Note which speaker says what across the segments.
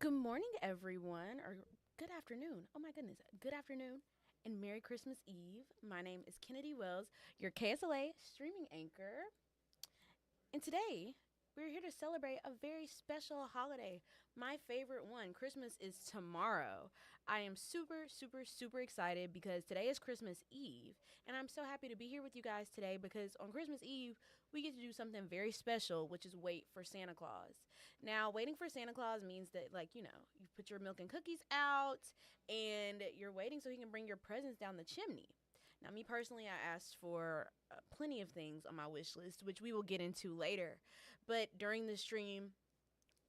Speaker 1: Good morning, everyone, or good afternoon. Oh my goodness, good afternoon and Merry Christmas Eve. My name is Kennedy Wells, your KSLA streaming anchor. And today, we're here to celebrate a very special holiday. My favorite one. Christmas is tomorrow. I am super, super, super excited because today is Christmas Eve. And I'm so happy to be here with you guys today because on Christmas Eve, we get to do something very special, which is wait for Santa Claus. Now, waiting for Santa Claus means that, you put your milk and cookies out and you're waiting so he can bring your presents down the chimney. Now, me personally, I asked for plenty of things on my wish list, which we will get into later. But during the stream,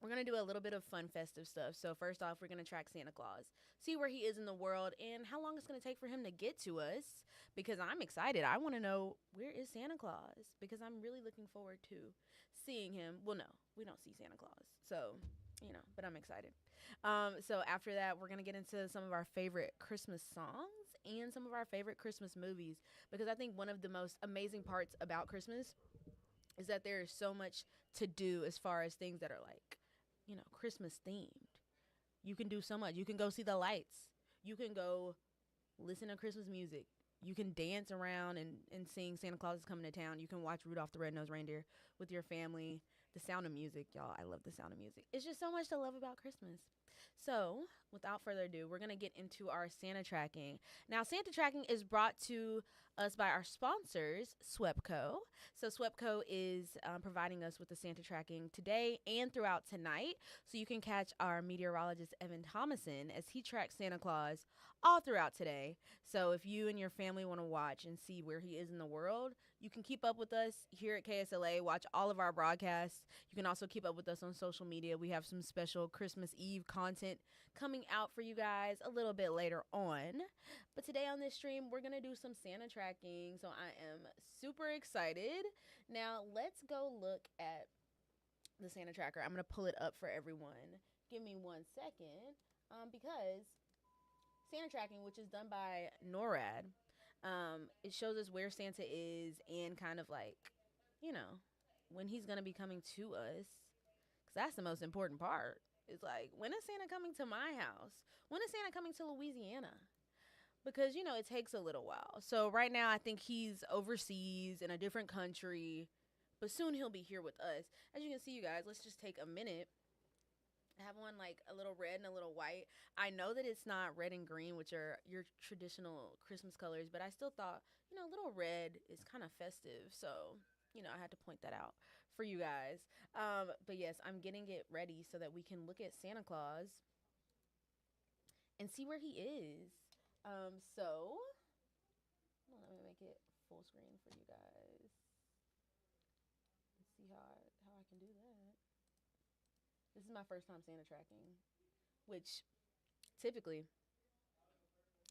Speaker 1: we're going to do a little bit of fun, festive stuff. So, first off, we're going to track Santa Claus, see where he is in the world, and how long it's going to take for him to get to us. Because I'm excited. I want to know where is Santa Claus because I'm really looking forward to seeing him. Well, no, we don't see Santa Claus. So, but I'm excited. So after that, we're gonna get into some of our favorite Christmas songs and some of our favorite Christmas movies because I think one of the most amazing parts about Christmas is that there is so much to do as far as things that are like, Christmas themed. You can do so much. You can go see the lights. You can go listen to Christmas music. You can dance around and sing Santa Claus is coming to town. You can watch Rudolph the Red-Nosed Reindeer with your family. The sound of music, y'all. I love the sound of music. It's just so much to love about Christmas. So, without further ado, we're going to get into our Santa tracking. Now, Santa tracking is brought to us by our sponsors, SWEPCO. So, SWEPCO is providing us with the Santa tracking today and throughout tonight. So, you can catch our meteorologist, Evan Thomason, as he tracks Santa Claus all throughout today. So, if you and your family want to watch and see where he is in the world, you can keep up with us here at KSLA, watch all of our broadcasts. You can also keep up with us on social media. We have some special Christmas Eve content coming out for you guys a little bit later on. But today on this stream, we're going to do some Santa tracking. So I am super excited. Now, let's go look at the Santa tracker. I'm going to pull it up for everyone. Give me 1 second because Santa tracking, which is done by NORAD, it shows us where Santa is and kind of like, you know, when he's going to be coming to us. Because that's the most important part. It's like, when is Santa coming to my house? When is Santa coming to Louisiana? Because, it takes a little while. So right now, I think he's overseas in a different country. But soon he'll be here with us. As you can see, you guys, let's just take a minute. I have one like a little red and a little white. I know that it's not red and green, which are your traditional Christmas colors, but I still thought, a little red is kind of festive. So, I had to point that out for you guys. But yes, I'm getting it ready so that we can look at Santa Claus and see where he is. So, let me make it full screen for you guys. Let's see how I can do that. This is my first time Santa tracking, which typically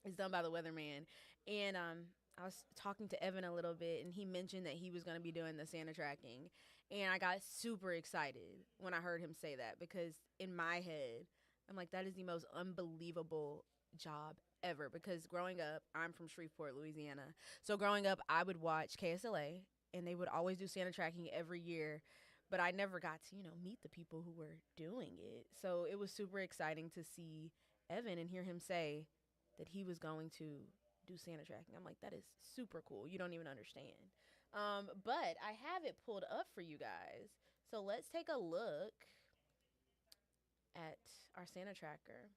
Speaker 1: is done by the weatherman. And I was talking to Evan a little bit, and he mentioned that he was going to be doing the Santa tracking. And I got super excited when I heard him say that because in my head, I'm like, that is the most unbelievable job ever. Because growing up, I'm from Shreveport, Louisiana. So growing up, I would watch KSLA, and they would always do Santa tracking every year. But I never got to, meet the people who were doing it. So it was super exciting to see Evan and hear him say that he was going to do Santa tracking. I'm like, that is super cool. You don't even understand. But I have it pulled up for you guys. So let's take a look at our Santa tracker.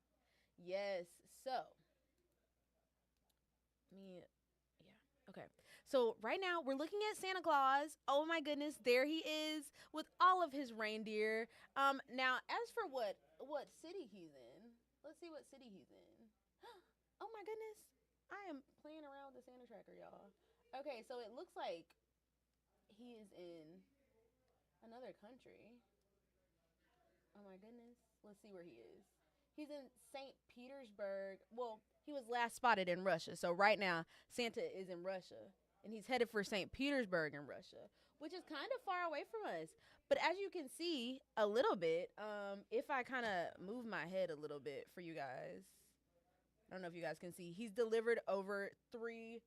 Speaker 1: Yes. So, yeah. Okay. So right now we're looking at Santa Claus. Oh my goodness, there he is with all of his reindeer. Now as for what city he's in, let's see what city he's in. Oh my goodness, I am playing around with the Santa tracker, y'all. Okay, so it looks like he is in another country. Oh my goodness, let's see where he is. He's in St. Petersburg. Well, he was last spotted in Russia. So right now, Santa is in Russia. And he's headed for St. Petersburg in Russia, which is kind of far away from us. But as you can see a little bit, if I kind of move my head a little bit for you guys, I don't know if you guys can see, he's delivered over 3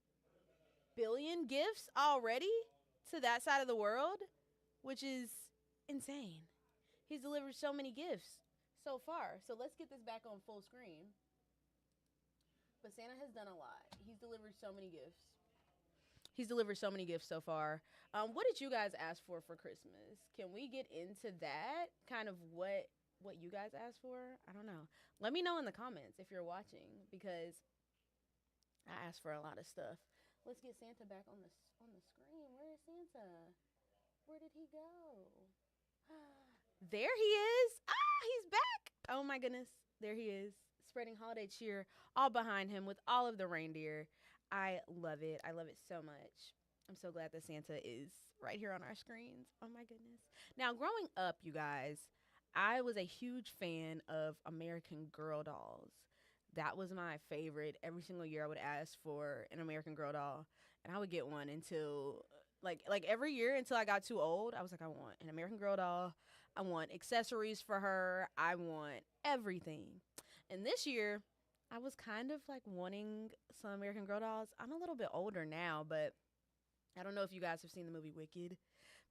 Speaker 1: billion gifts already to that side of the world, which is insane. He's delivered so many gifts. so far. So let's get this back on full screen. But Santa has done a lot. He's delivered so many gifts. He's delivered so many gifts so far. What did you guys ask for Christmas? Can we get into that? Kind of what you guys asked for? I don't know. Let me know in the comments if you're watching because I asked for a lot of stuff. Let's get Santa back on the screen. Where is Santa? Where did he go? There he is. Ah, he's back. Oh my goodness. There he is, spreading holiday cheer all behind him with all of the reindeer. I love it. I love it so much. I'm so glad that Santa is right here on our screens. Oh my goodness. Now, growing up, you guys, I was a huge fan of American Girl dolls. That was my favorite. Every single year I would ask for an American Girl doll, and I would get one until like every year until I got too old. I was like, I want an American Girl doll. I want accessories for her. I want everything. And this year, I was kind of like wanting some American Girl dolls. I'm a little bit older now, but I don't know if you guys have seen the movie Wicked,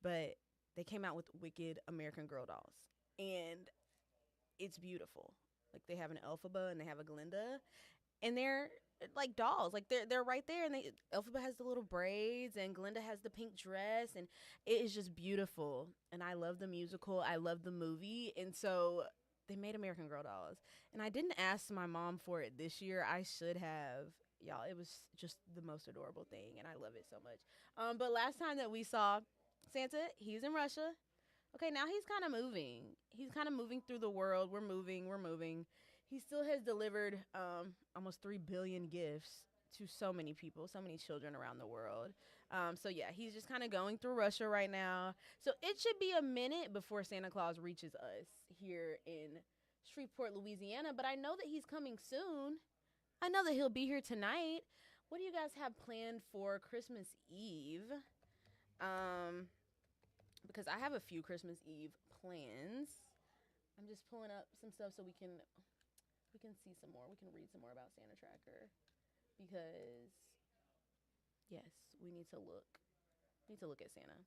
Speaker 1: but they came out with Wicked American Girl dolls. And it's beautiful. Like they have an Elphaba and they have a Glinda, and they're like dolls. Like they're right there, and Elphaba has the little braids, and Glinda has the pink dress, and it is just beautiful. And I love the musical. I love the movie, and so they made American Girl dolls. And I didn't ask my mom for it this year. I should have. Y'all, it was just the most adorable thing, and I love it so much. But last time that we saw Santa, he's in Russia. Okay, now he's kind of moving. He's kind of moving through the world. We're moving. We're moving. He still has delivered almost 3 billion gifts to so many people, so many children around the world. So, yeah, he's just kind of going through Russia right now. So it should be a minute before Santa Claus reaches us here in Shreveport, Louisiana. But I know that he's coming soon. I know that he'll be here tonight. What do you guys have planned for Christmas Eve? Because I have a few Christmas Eve plans. I'm just pulling up some stuff so we can see some more. We can read some more about Santa Tracker because yes, we need to look. We need to look at Santa.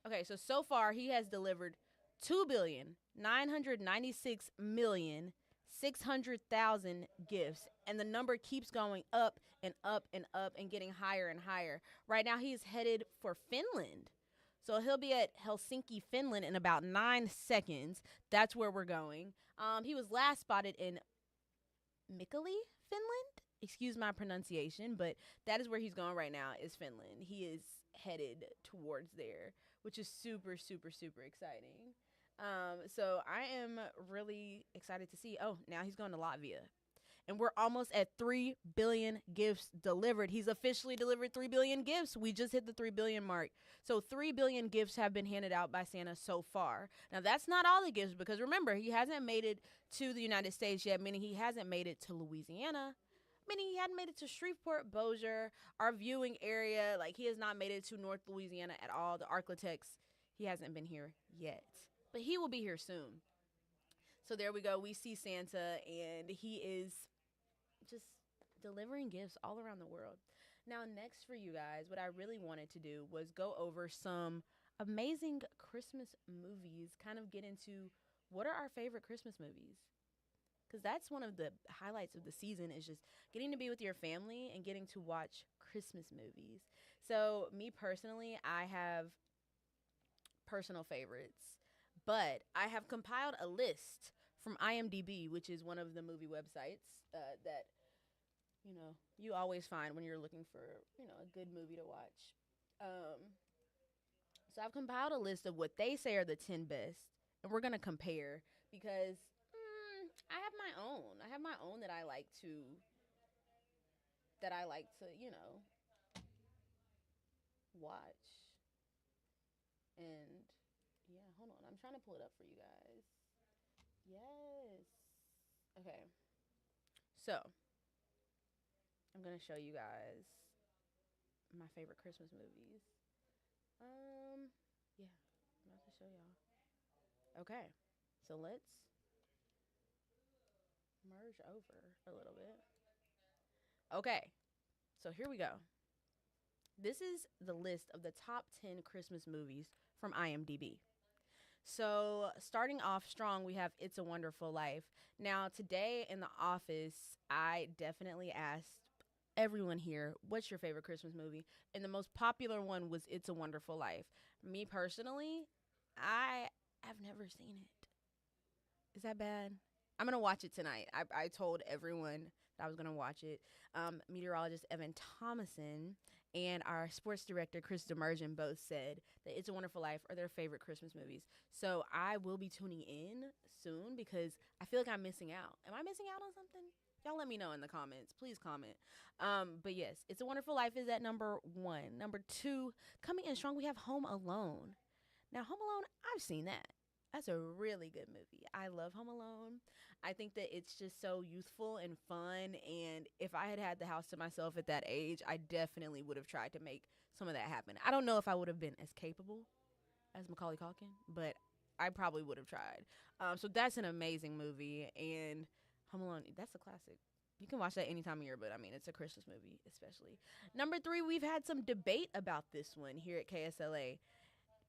Speaker 1: Okay, so far he has delivered 2,996,600,000 gifts, and the number keeps going up and up and up and getting higher and higher. Right now he's headed for Finland. So he'll be at Helsinki, Finland in about 9 seconds. That's where we're going. He was last spotted in Mikkeli, Finland. Excuse my pronunciation, but that is where he's going right now is Finland. He is headed towards there, which is super, super, super exciting. So I am really excited to see. Oh, now he's going to Latvia. And we're almost at 3 billion gifts delivered. He's officially delivered 3 billion gifts. We just hit the 3 billion mark. So 3 billion gifts have been handed out by Santa so far. Now, that's not all the gifts because remember, he hasn't made it to the United States yet, meaning he hasn't made it to Louisiana, meaning he hadn't made it to Shreveport, Bossier, our viewing area. Like, he has not made it to North Louisiana at all. The Arklatex, he hasn't been here yet. But he will be here soon. So there we go. We see Santa, and he is just delivering gifts all around the world. Now, next for you guys, what I really wanted to do was go over some amazing Christmas movies, kind of get into what are our favorite Christmas movies. Because that's one of the highlights of the season is just getting to be with your family and getting to watch Christmas movies. So me personally, I have personal favorites, but I have compiled a list from IMDb, which is one of the movie websites that you always find when you're looking for a good movie to watch. So I've compiled a list of what they say are the 10 best, and we're gonna compare because I have my own. I have my own that I like to watch. And yeah, hold on. I'm trying to pull it up for you guys. Yes. Okay. So, I'm going to show you guys my favorite Christmas movies. Yeah. I'm about to show y'all. Okay. So, let's merge over a little bit. Okay. So, here we go. This is the list of the top 10 Christmas movies from IMDb. So, starting off strong, we have It's a Wonderful Life. Now, today in the office, I definitely asked everyone here, what's your favorite Christmas movie? And the most popular one was It's a Wonderful Life. Me personally, I have never seen it. Is that bad? I'm gonna watch it tonight. I told everyone that I was gonna watch it. Meteorologist Evan Thomason and our sports director Chris Demergen both said that It's a Wonderful Life are their favorite Christmas movies. So I will be tuning in soon because I feel like I'm missing out. Am I missing out on something? Y'all let me know in the comments. Please comment. But yes, It's a Wonderful Life is at number one. Number two, coming in strong, we have Home Alone. Now, Home Alone, I've seen that. That's a really good movie. I love Home Alone. I think that it's just so youthful and fun. And if I had had the house to myself at that age, I definitely would have tried to make some of that happen. I don't know if I would have been as capable as Macaulay Culkin, but I probably would have tried. So that's an amazing movie. And Home Alone, that's a classic. You can watch that any time of year, but I mean, it's a Christmas movie, especially. Number three, we've had some debate about this one here at KSLA.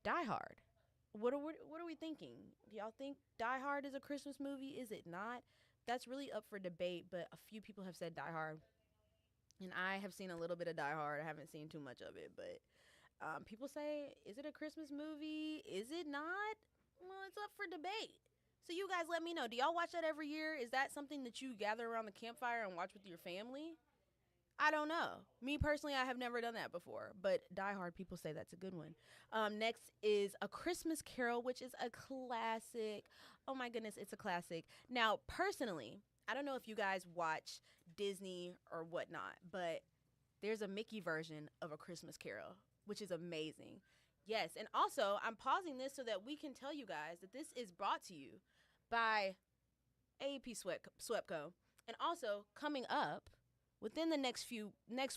Speaker 1: Die Hard. What are we thinking? Do y'all think Die Hard is a Christmas movie? Is it not? That's really up for debate, but a few people have said Die Hard, and I have seen a little bit of Die Hard. I haven't seen too much of it, but people say, is it a Christmas movie? Is it not? Well, it's up for debate. So you guys let me know. Do y'all watch that every year? Is that something that you gather around the campfire and watch with your family? I don't know. Me personally, I have never done that before, but Die Hard, people say that's a good one. Next is A Christmas Carol, which is a classic. Oh my goodness, it's a classic. Now, personally, I don't know if you guys watch Disney or whatnot, but there's a Mickey version of A Christmas Carol, which is amazing. Yes, and also, I'm pausing this so that we can tell you guys that this is brought to you by AEP Swepco. And also, coming up, within the next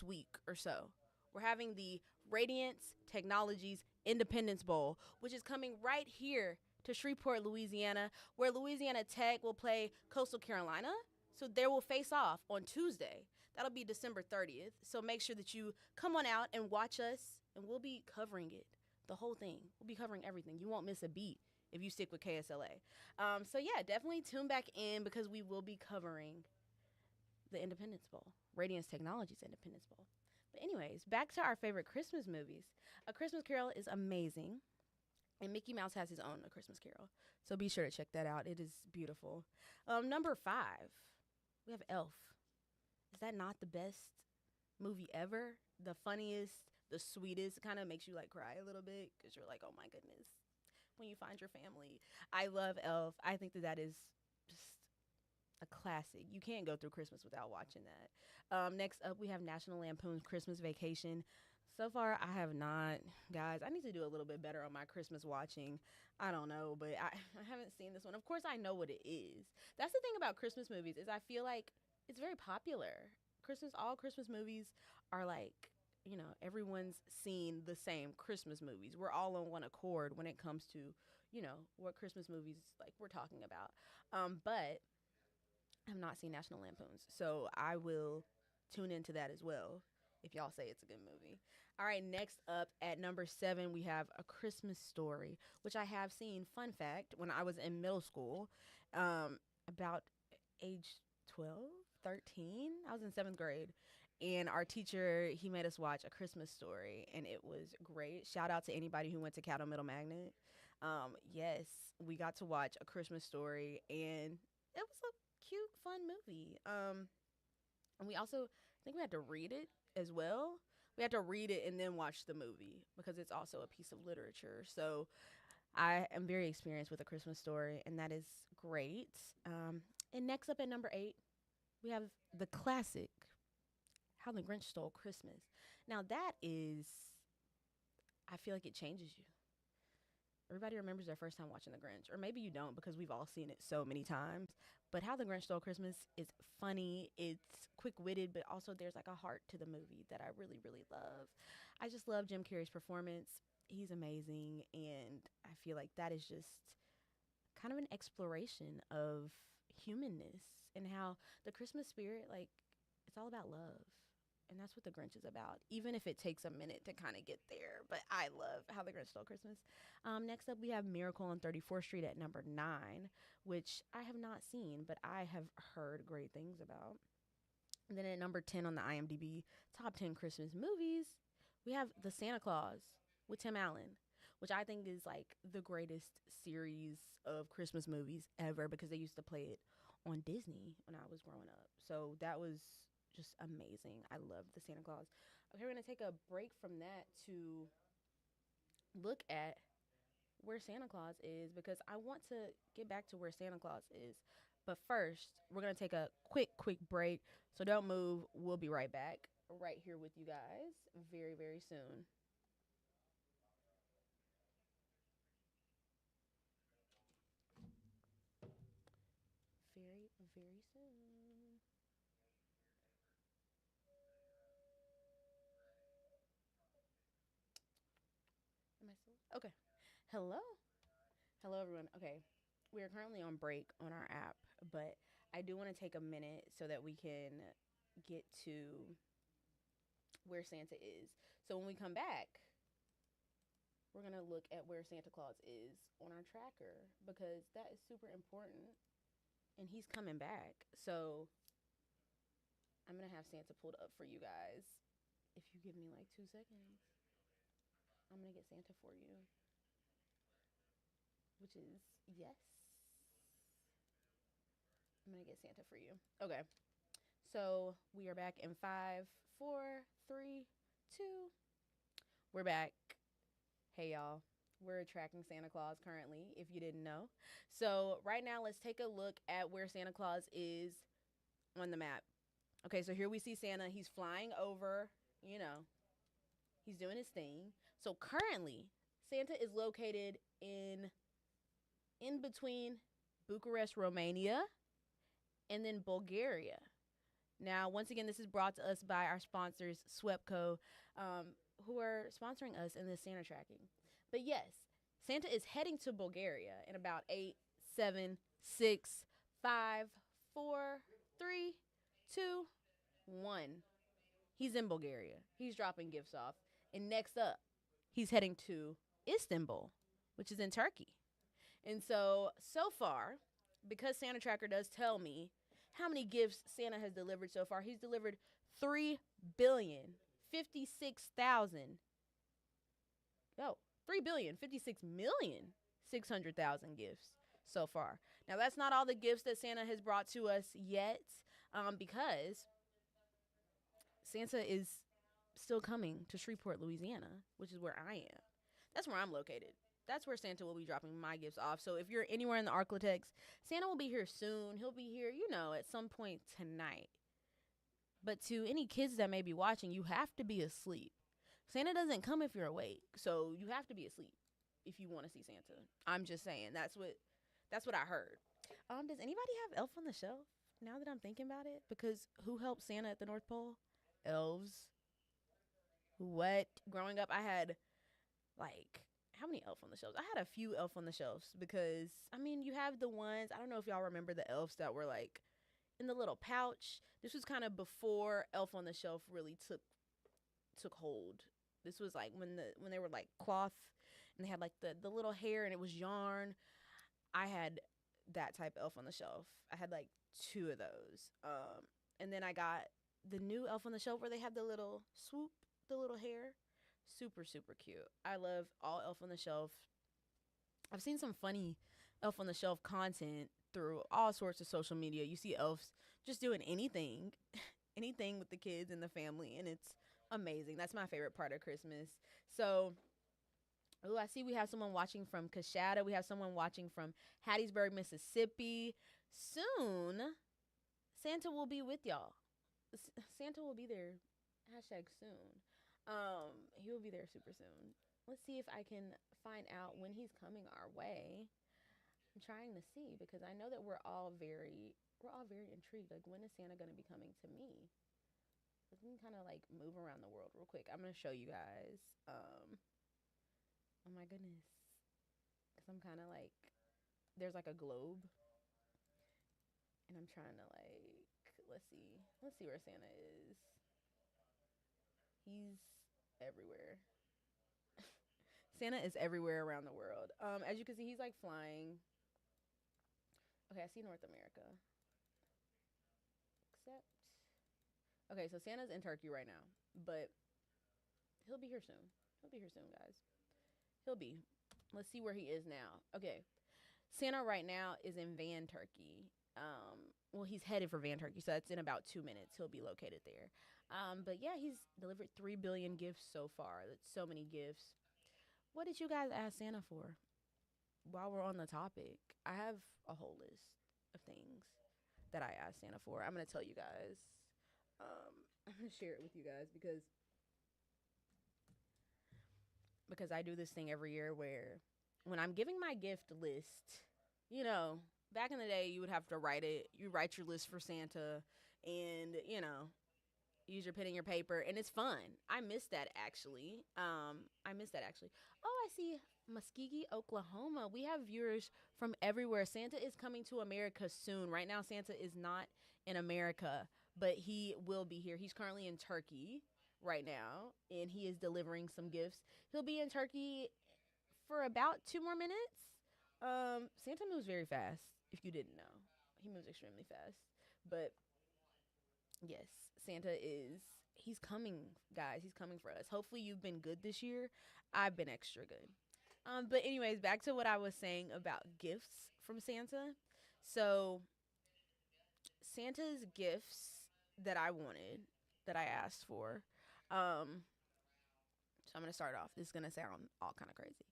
Speaker 1: week or so, we're having the Radiance Technologies Independence Bowl, which is coming right here to Shreveport, Louisiana, where Louisiana Tech will play Coastal Carolina. So they will face off on Tuesday. That'll be December 30th. So make sure that you come on out and watch us, and we'll be covering it, the whole thing. We'll be covering everything. You won't miss a beat if you stick with KSLA. So yeah, definitely tune back in because we will be covering the Independence Bowl, Radiance Technologies Independence Bowl. But anyways, back to our favorite Christmas movies. A Christmas Carol is amazing, and Mickey Mouse has his own A Christmas Carol. So be sure to check that out. It is beautiful. Number five, we have Elf. Is that not the best movie ever? The funniest, the sweetest. Kind of makes you like cry a little bit because you're like, oh my goodness, when you find your family. I love Elf. I think that is just a classic. You can't go through Christmas without watching that. Next up, we have National Lampoon's Christmas Vacation. So far, I have not. Guys, I need to do a little bit better on my Christmas watching. I don't know, but I haven't seen this one. Of course, I know what it is. That's the thing about Christmas movies is I feel like it's very popular. All Christmas movies are like, everyone's seen the same Christmas movies. We're all on one accord when it comes to, what Christmas movies like we're talking about. But I've not seen National Lampoons, so I will tune into that as well if y'all say it's a good movie. All right, next up at number 7, we have A Christmas Story, which I have seen, fun fact, when I was in middle school, about age 12, 13. I was in 7th grade, and our teacher, he made us watch A Christmas Story, and it was great. Shout out to anybody who went to Caddo Middle Magnet. Yes, we got to watch A Christmas Story, and it was a cute, fun movie. And we also, I think we had to read it as well. We had to read it and then watch the movie because it's also a piece of literature. So I am very experienced with A Christmas Story, and that is great. And next up at number 8, we have the classic, How the Grinch Stole Christmas. Now that is, I feel like it changes you. Everybody remembers their first time watching The Grinch, or maybe you don't because we've all seen it so many times. But How the Grinch Stole Christmas is funny, it's quick-witted, but also there's like a heart to the movie that I really, really love. I just love Jim Carrey's performance. He's amazing, and I feel like that is just kind of an exploration of humanness and how the Christmas spirit, like, it's all about love. And that's what the Grinch is about, even if it takes a minute to kind of get there. But I love How the Grinch Stole Christmas. Next up, we have Miracle on 34th Street at number 9, which I have not seen, but I have heard great things about. And then at number 10 on the IMDb top 10 Christmas movies, we have The Santa Claus with Tim Allen, which I think is like the greatest series of Christmas movies ever because they used to play it on Disney when I was growing up. So that was just amazing. I love The Santa Claus. Okay, we're going to take a break from that to look at where Santa Claus is because I want to get back to where Santa Claus is. But first, we're going to take a quick break. So don't move. We'll be right back right here with you guys very, very soon. Very, very soon. Am I still? Okay. Hello. Hello, everyone. Okay. We are currently on break on our app, but I do want to take a minute so that we can get to where Santa is. So when we come back, we're going to look at where Santa Claus is on our tracker because that is super important and he's coming back. So I'm going to have Santa pulled up for you guys. If you give me like 2 seconds, I'm going to get Santa for you, which is yes. I'm going to get Santa for you. Okay. So we are back in 5, 4, 3, 2. We're back. Hey, y'all. We're tracking Santa Claus currently, if you didn't know. So right now, let's take a look at where Santa Claus is on the map. Okay, so here we see Santa. He's flying over, you know, he's doing his thing. So currently, Santa is located in between Bucharest, Romania, and then Bulgaria. Now, once again, this is brought to us by our sponsors, Swepco, who are sponsoring us in this Santa tracking. But yes, Santa is heading to Bulgaria in about 8, 7, 6, 5, 4, 3, 2, 1. He's in Bulgaria. He's dropping gifts off. And next up, he's heading to Istanbul, which is in Turkey. And so far, because Santa Tracker does tell me how many gifts Santa has delivered so far, he's delivered 3,056,000. Oh, 3,056,600,000 gifts so far. Now, that's not all the gifts that Santa has brought to us yet, because Santa is still coming to Shreveport, Louisiana, which is where I am. That's where I'm located. That's where Santa will be dropping my gifts off. So if you're anywhere in the Arklatex, Santa will be here soon. He'll be here, at some point tonight. But to any kids that may be watching, you have to be asleep. Santa doesn't come if you're awake. So you have to be asleep if you want to see Santa. I'm just saying. That's what I heard. Does anybody have Elf on the Shelf now that I'm thinking about it? Because who helped Santa at the North Pole? Elves. What? Growing up, I had like how many Elf on the Shelves? I had a few Elf on the Shelves because you have the ones, I don't know if y'all remember the elves that were like in the little pouch. This was kind of before Elf on the Shelf really took hold. This was like when they were like cloth and they had like the little hair and it was yarn. I had that type of Elf on the Shelf. I had like 2 of those. And then I got the new Elf on the Shelf where they have the little swoop, the little hair. Super, super cute. I love all Elf on the Shelf. I've seen some funny Elf on the Shelf content through all sorts of social media. You see elves just doing anything, anything with the kids and the family, and it's amazing. That's my favorite part of Christmas. So, I see we have someone watching from Coshada. We have someone watching from Hattiesburg, Mississippi. Soon, Santa will be with y'all. Santa will be there. Hashtag soon. He will be there super soon. Let's see if I can find out when he's coming our way. I'm trying to see because I know that we're all very intrigued. Like, when is Santa going to be coming to me? We can kind of like move around the world real quick. I'm going to show you guys. Oh my goodness. Because I'm kind of like, there's like a globe. And I'm trying to like, let's see where Santa is. He's everywhere. Santa is everywhere around the world. As you can see, he's like flying. Okay, I see North America. Except, okay, so Santa's in Turkey right now, but he'll be here soon. He'll be here soon, guys. He'll be. Let's see where he is now. Okay, Santa right now is in Van, Turkey. Well, he's headed for Van, Turkey, so that's in about 2 minutes. He'll be located there. But yeah, he's delivered 3 billion gifts so far. That's so many gifts. What did you guys ask Santa for? While we're on the topic, I have a whole list of things that I asked Santa for. I'm gonna tell you guys. I'm gonna share it with you guys because I do this thing every year where when I'm giving my gift list, you know, back in the day you would have to write it. You write your list for Santa, and use your pen and your paper, and it's fun. I miss that actually. I miss that actually. Oh, I see Muskogee, Oklahoma. We have viewers from everywhere. Santa is coming to America soon. Right now, Santa is not in America, but he will be here. He's currently in Turkey right now, and he is delivering some gifts. He'll be in Turkey for about 2 more minutes. Santa moves very fast. If you didn't know, he moves extremely fast. But yes, Santa is. He's coming, guys. He's coming for us. Hopefully, you've been good this year. I've been extra good. But anyways, back to what I was saying about gifts from Santa. So Santa's gifts that I wanted, that I asked for. So I'm gonna start off. This is gonna sound all kind of crazy.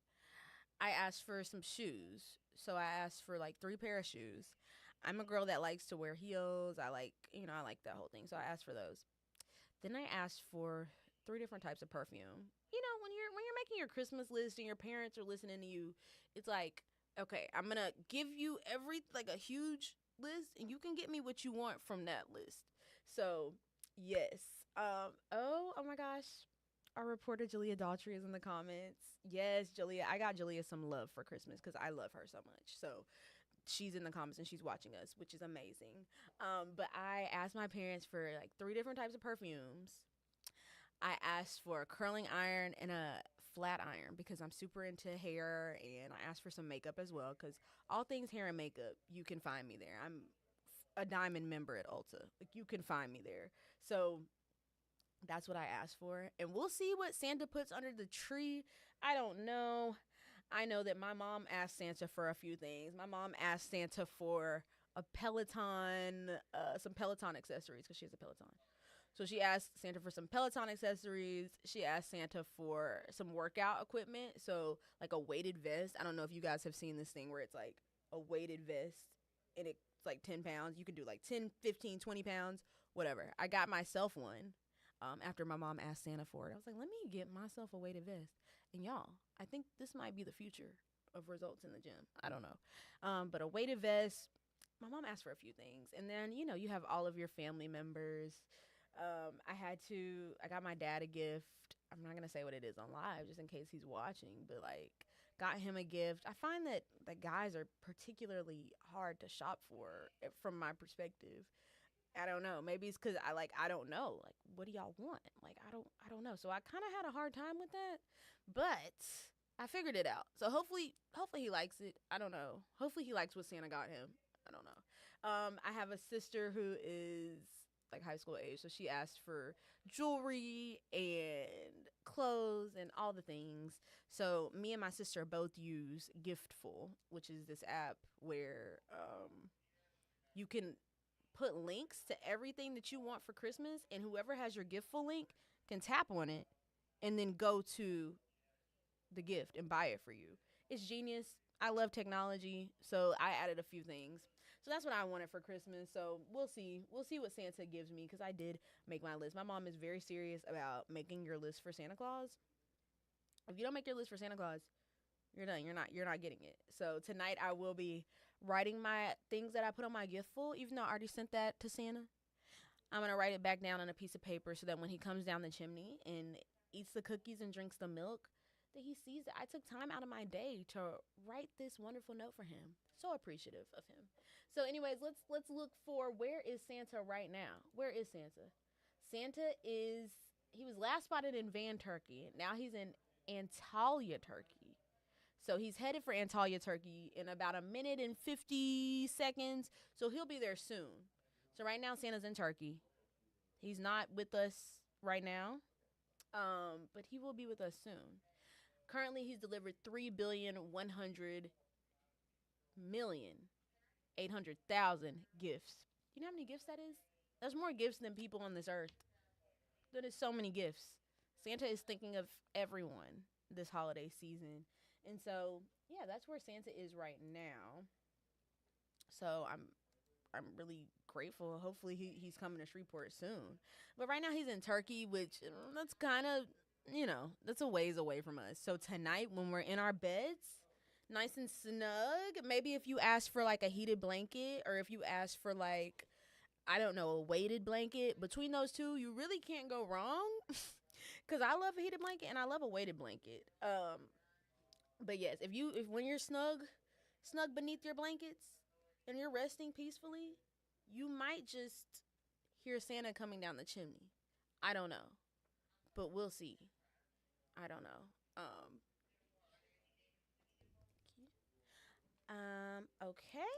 Speaker 1: I asked for some shoes. So I asked for like 3 pair of shoes. I'm a girl that likes to wear heels. I like that whole thing. So I asked for those. Then I asked for 3 different types of perfume. When you're making your Christmas list and your parents are listening to you, it's like, okay, I'm gonna give you a huge list, and you can get me what you want from that list. So yes. Oh my gosh. Our reporter Julia Daughtry is in the comments. Yes, Julia. I got Julia some love for Christmas because I love her so much. So she's in the comments and she's watching us, which is amazing. But I asked my parents for like 3 different types of perfumes. I asked for a curling iron and a flat iron because I'm super into hair, and I asked for some makeup as well because all things hair and makeup, you can find me there. I'm a diamond member at Ulta. Like, you can find me there. So that's what I asked for. And we'll see what Santa puts under the tree. I don't know. I know that my mom asked Santa for a few things. My mom asked Santa for a Peloton, some Peloton accessories because she has a Peloton. So she asked Santa for some Peloton accessories. She asked Santa for some workout equipment. So like a weighted vest. I don't know if you guys have seen this thing where it's like a weighted vest and it's like 10 pounds. You can do like 10, 15, 20 pounds, whatever. I got myself one after my mom asked Santa for it. I was like, let me get myself a weighted vest. And y'all, I think this might be the future of results in the gym. I don't know. But a weighted vest, my mom asked for a few things. And then, you have all of your family members. I got my dad a gift. I'm not going to say what it is on live just in case he's watching, but like, got him a gift. I find that the guys are particularly hard to shop for from my perspective. I don't know. Maybe it's because I don't know. Like, what do y'all want? Like, I don't know. So I kind of had a hard time with that, but I figured it out. So hopefully he likes it. I don't know. Hopefully he likes what Santa got him. I don't know. I have a sister who is like high school age, so she asked for jewelry and clothes and all the things. So me and my sister both use Giftful, which is this app where you can put links to everything that you want for Christmas, and whoever has your Giftful link can tap on it and then go to the gift and buy it for you. It's genius. I love technology, so I added a few things. So that's what I wanted for Christmas. So we'll see. We'll see what Santa gives me because I did make my list. My mom is very serious about making your list for Santa Claus. If you don't make your list for Santa Claus, you're done. You're not getting it. So tonight I will be writing my things that I put on my Giftful, even though I already sent that to Santa. I'm going to write it back down on a piece of paper so that when he comes down the chimney and eats the cookies and drinks the milk, that he sees that I took time out of my day to write this wonderful note for him. So appreciative of him. So anyways, let's look for where is Santa right now? Where is Santa? Santa is He was last spotted in Van, Turkey. Now he's in Antalya, Turkey. So he's headed for Antalya, Turkey in about a minute and 50 seconds. So he'll be there soon. So right now Santa's in Turkey. He's not with us right now, but he will be with us soon. Currently, he's delivered 3,100,000,800,000 gifts. You know how many gifts that is? That's more gifts than people on this earth. That is so many gifts. Santa is thinking of everyone this holiday season. And so, yeah, that's where Santa is right now. So I'm really grateful. Hopefully he's coming to Shreveport soon. But right now he's in Turkey, which that's kind of, that's a ways away from us. So tonight when we're in our beds, nice and snug, maybe if you ask for like a heated blanket or if you ask for like, I don't know, a weighted blanket, between those two, you really can't go wrong. Cuz I love a heated blanket and I love a weighted blanket. But yes, if when you're snug beneath your blankets and you're resting peacefully, you might just hear Santa coming down the chimney. I don't know, but we'll see. I don't know. Okay.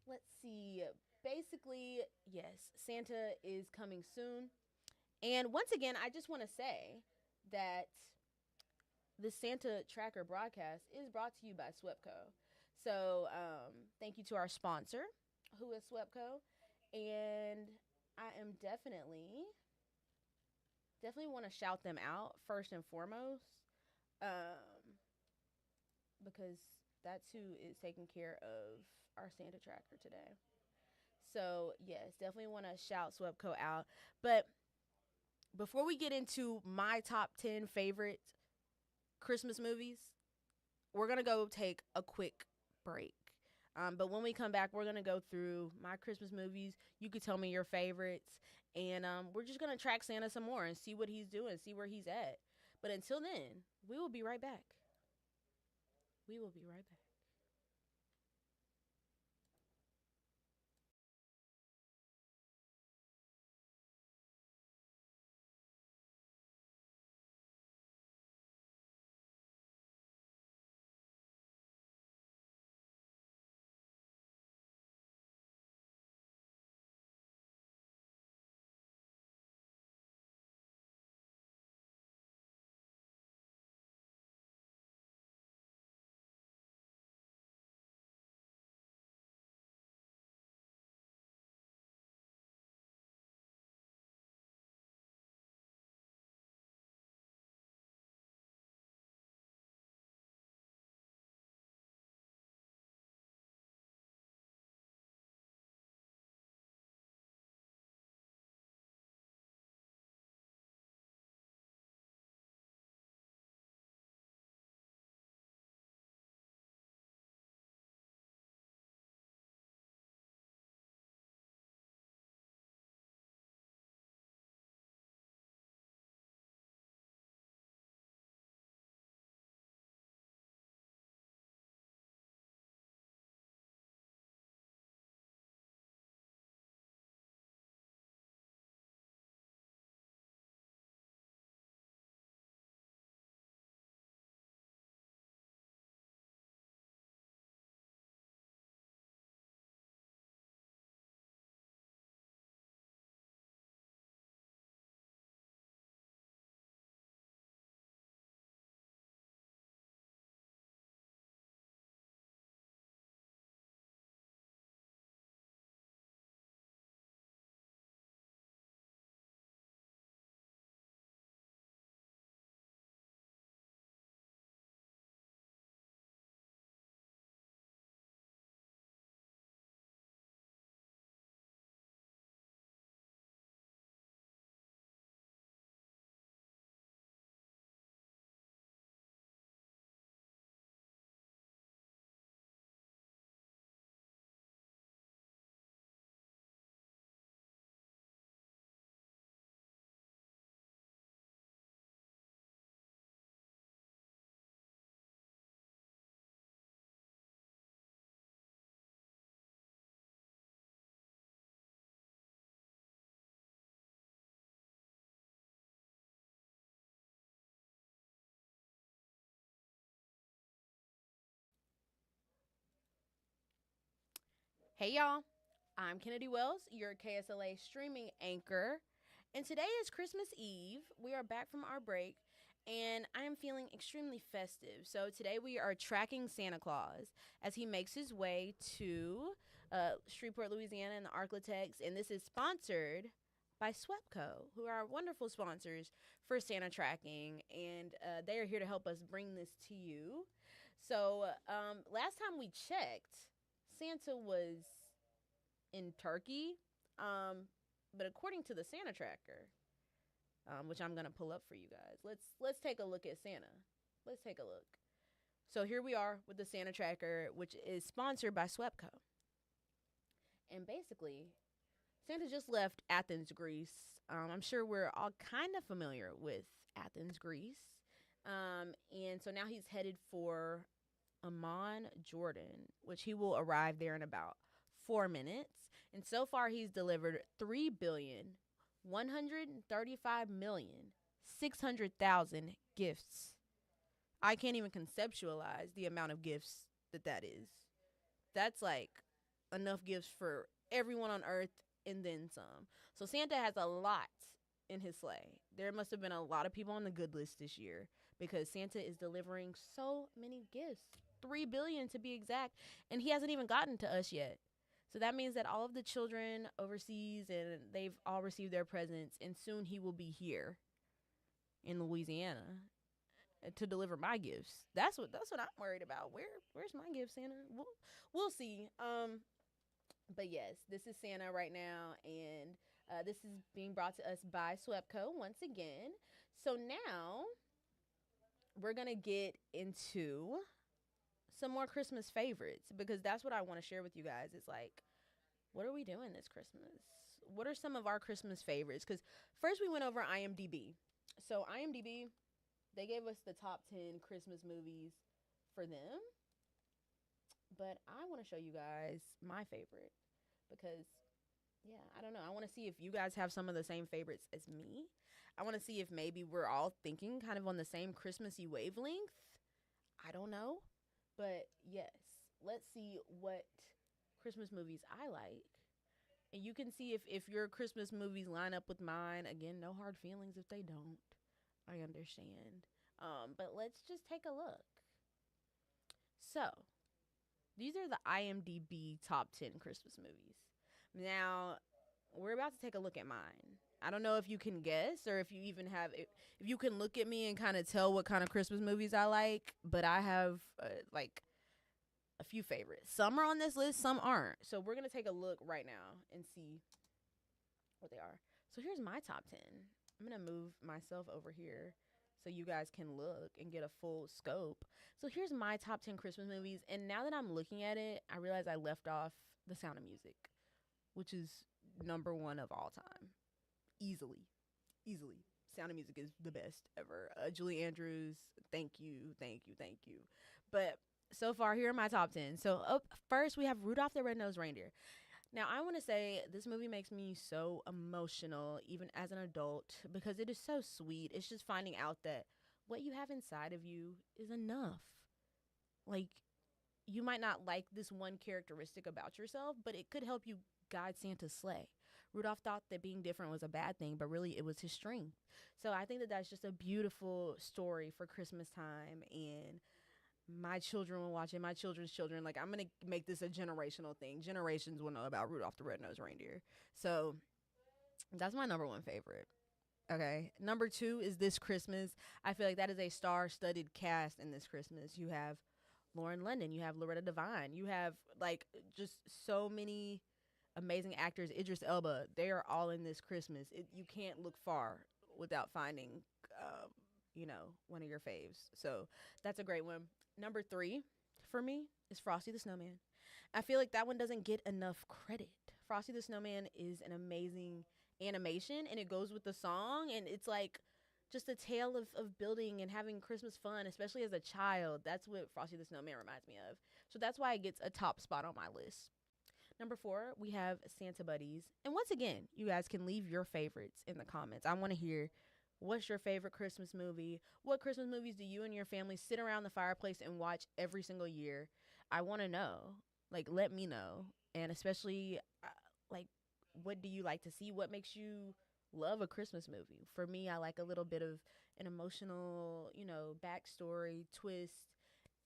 Speaker 1: Let's see. Basically, yes, Santa is coming soon. And once again, I just want to say that the Santa Tracker broadcast is brought to you by Swepco. So, thank you to our sponsor, who is Swepco. And I am definitely want to shout them out first and foremost, um, because that's who is taking care of our Santa Tracker today. So, yes, definitely want to shout Swepco out. But before we get into my top 10 favorite Christmas movies, we're going to go take a quick break. But when we come back, we're going to go through my Christmas movies. You could tell me your favorites. And we're just going to track Santa some more and see what he's doing, see where he's at. But until then, we will be right back. We will be right back. Hey y'all, I'm Kennedy Wells, your KSLA streaming anchor, and today is Christmas Eve. We are back from our break, and I am feeling extremely festive. So today we are tracking Santa Claus as he makes his way to Shreveport, Louisiana, and the Arklatex, and this is sponsored by Swepco, who are our wonderful sponsors for Santa tracking, and they are here to help us bring this to you. So last time we checked, Santa was in Turkey. Um, but according to the Santa tracker, which I'm gonna pull up for you guys, let's take a look at Santa. Let's take a look. So here we are with the Santa tracker, which is sponsored by Swepco. And basically, Santa just left Athens, Greece. I'm sure we're all kind of familiar with Athens, Greece. And so now he's headed for Amman, Jordan, which he will arrive there in about 4 minutes. And so far, he's delivered 3,135,600,000 gifts. I can't even conceptualize the amount of gifts that is. That's like enough gifts for everyone on earth and then some. So Santa has a lot in his sleigh. There must have been a lot of people on the good list this year because Santa is delivering so many gifts. 3 billion to be exact, and he hasn't even gotten to us yet. So that means that all of the children overseas and they've all received their presents, and soon he will be here in Louisiana to deliver my gifts. That's what I'm worried about. Where's my gift, Santa? We'll see. But yes, this is Santa right now, and this is being brought to us by Swepco once again. So now we're gonna get into some more Christmas favorites because that's what I want to share with you guys. It's like, what are we doing this Christmas? What are some of our Christmas favorites? Because first we went over IMDb. So IMDb, they gave us the top 10 Christmas movies for them. But I want to show you guys my favorite because, yeah, I don't know. I want to see if you guys have some of the same favorites as me. I want to see if maybe we're all thinking kind of on the same Christmassy wavelength. I don't know. But yes, let's see what Christmas movies I like. And you can see if your Christmas movies line up with mine. Again, no hard feelings if they don't. I understand. But let's just take a look. So, these are the IMDb top 10 Christmas movies. Now, we're about to take a look at mine. I don't know if you can guess or if you even have if you can look at me and kind of tell what kind of Christmas movies I like, but I have like a few favorites. Some are on this list, some aren't. So we're going to take a look right now and see what they are. So here's my top 10. I'm going to move myself over here so you guys can look and get a full scope. So here's my top 10 Christmas movies, and now that I'm looking at it, I realize I left off The Sound of Music, which is number 1 of all time. Easily. Sound of Music is the best ever. Julie Andrews, thank you. But so far, here are my top 10. So up first, we have Rudolph the Red-Nosed Reindeer. Now, I want to say this movie makes me so emotional, even as an adult, because it is so sweet. It's just finding out that what you have inside of you is enough. Like, you might not like this one characteristic about yourself, but it could help you guide Santa's sleigh. Rudolph thought that being different was a bad thing, but really it was his strength. So I think that that's just a beautiful story for Christmas time, and my children will watch it, my children's children. Like, I'm going to make this a generational thing. Generations will know about Rudolph the Red-Nosed Reindeer. So that's my number 1 favorite. Okay. Number 2 is This Christmas. I feel like that is a star-studded cast in This Christmas. You have Lauren London. You have Loretta Devine. You have, like, just so many amazing actors. Idris Elba. They are all in This Christmas. You can't look far without finding, one of your faves. So that's a great one. Number 3 for me is Frosty the Snowman. I feel like that one doesn't get enough credit. Frosty the Snowman is an amazing animation, and it goes with the song, and it's like just a tale of building and having Christmas fun, especially as a child. That's what Frosty the Snowman reminds me of. So that's why it gets a top spot on my list. Number 4, we have Santa Buddies. And once again, you guys can leave your favorites in the comments. I want to hear, what's your favorite Christmas movie? What Christmas movies do you and your family sit around the fireplace and watch every single year? I want to know. Like, let me know. And especially, like, what do you like to see? What makes you love a Christmas movie? For me, I like a little bit of an emotional, backstory, twist.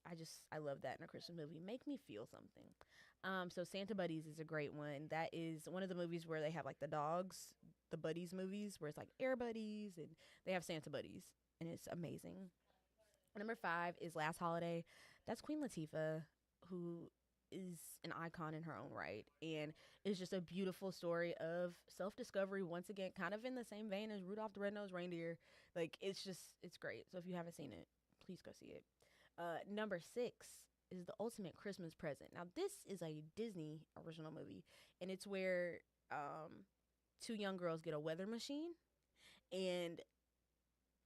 Speaker 1: I love that in a Christmas movie. Make me feel something. So Santa Buddies is a great one. That is one of the movies where they have like the dogs, the buddies movies, where it's like air buddies, and they have Santa Buddies, and it's amazing. Number 5 is Last Holiday. That's Queen Latifah, who is an icon in her own right, and it's just a beautiful story of self-discovery. Once again, kind of in the same vein as Rudolph the Red-Nosed Reindeer. Like, it's great. So if you haven't seen it, please go see it. Number 6 is The Ultimate Christmas Present. Now, this is a Disney original movie, and it's where two young girls get a weather machine, and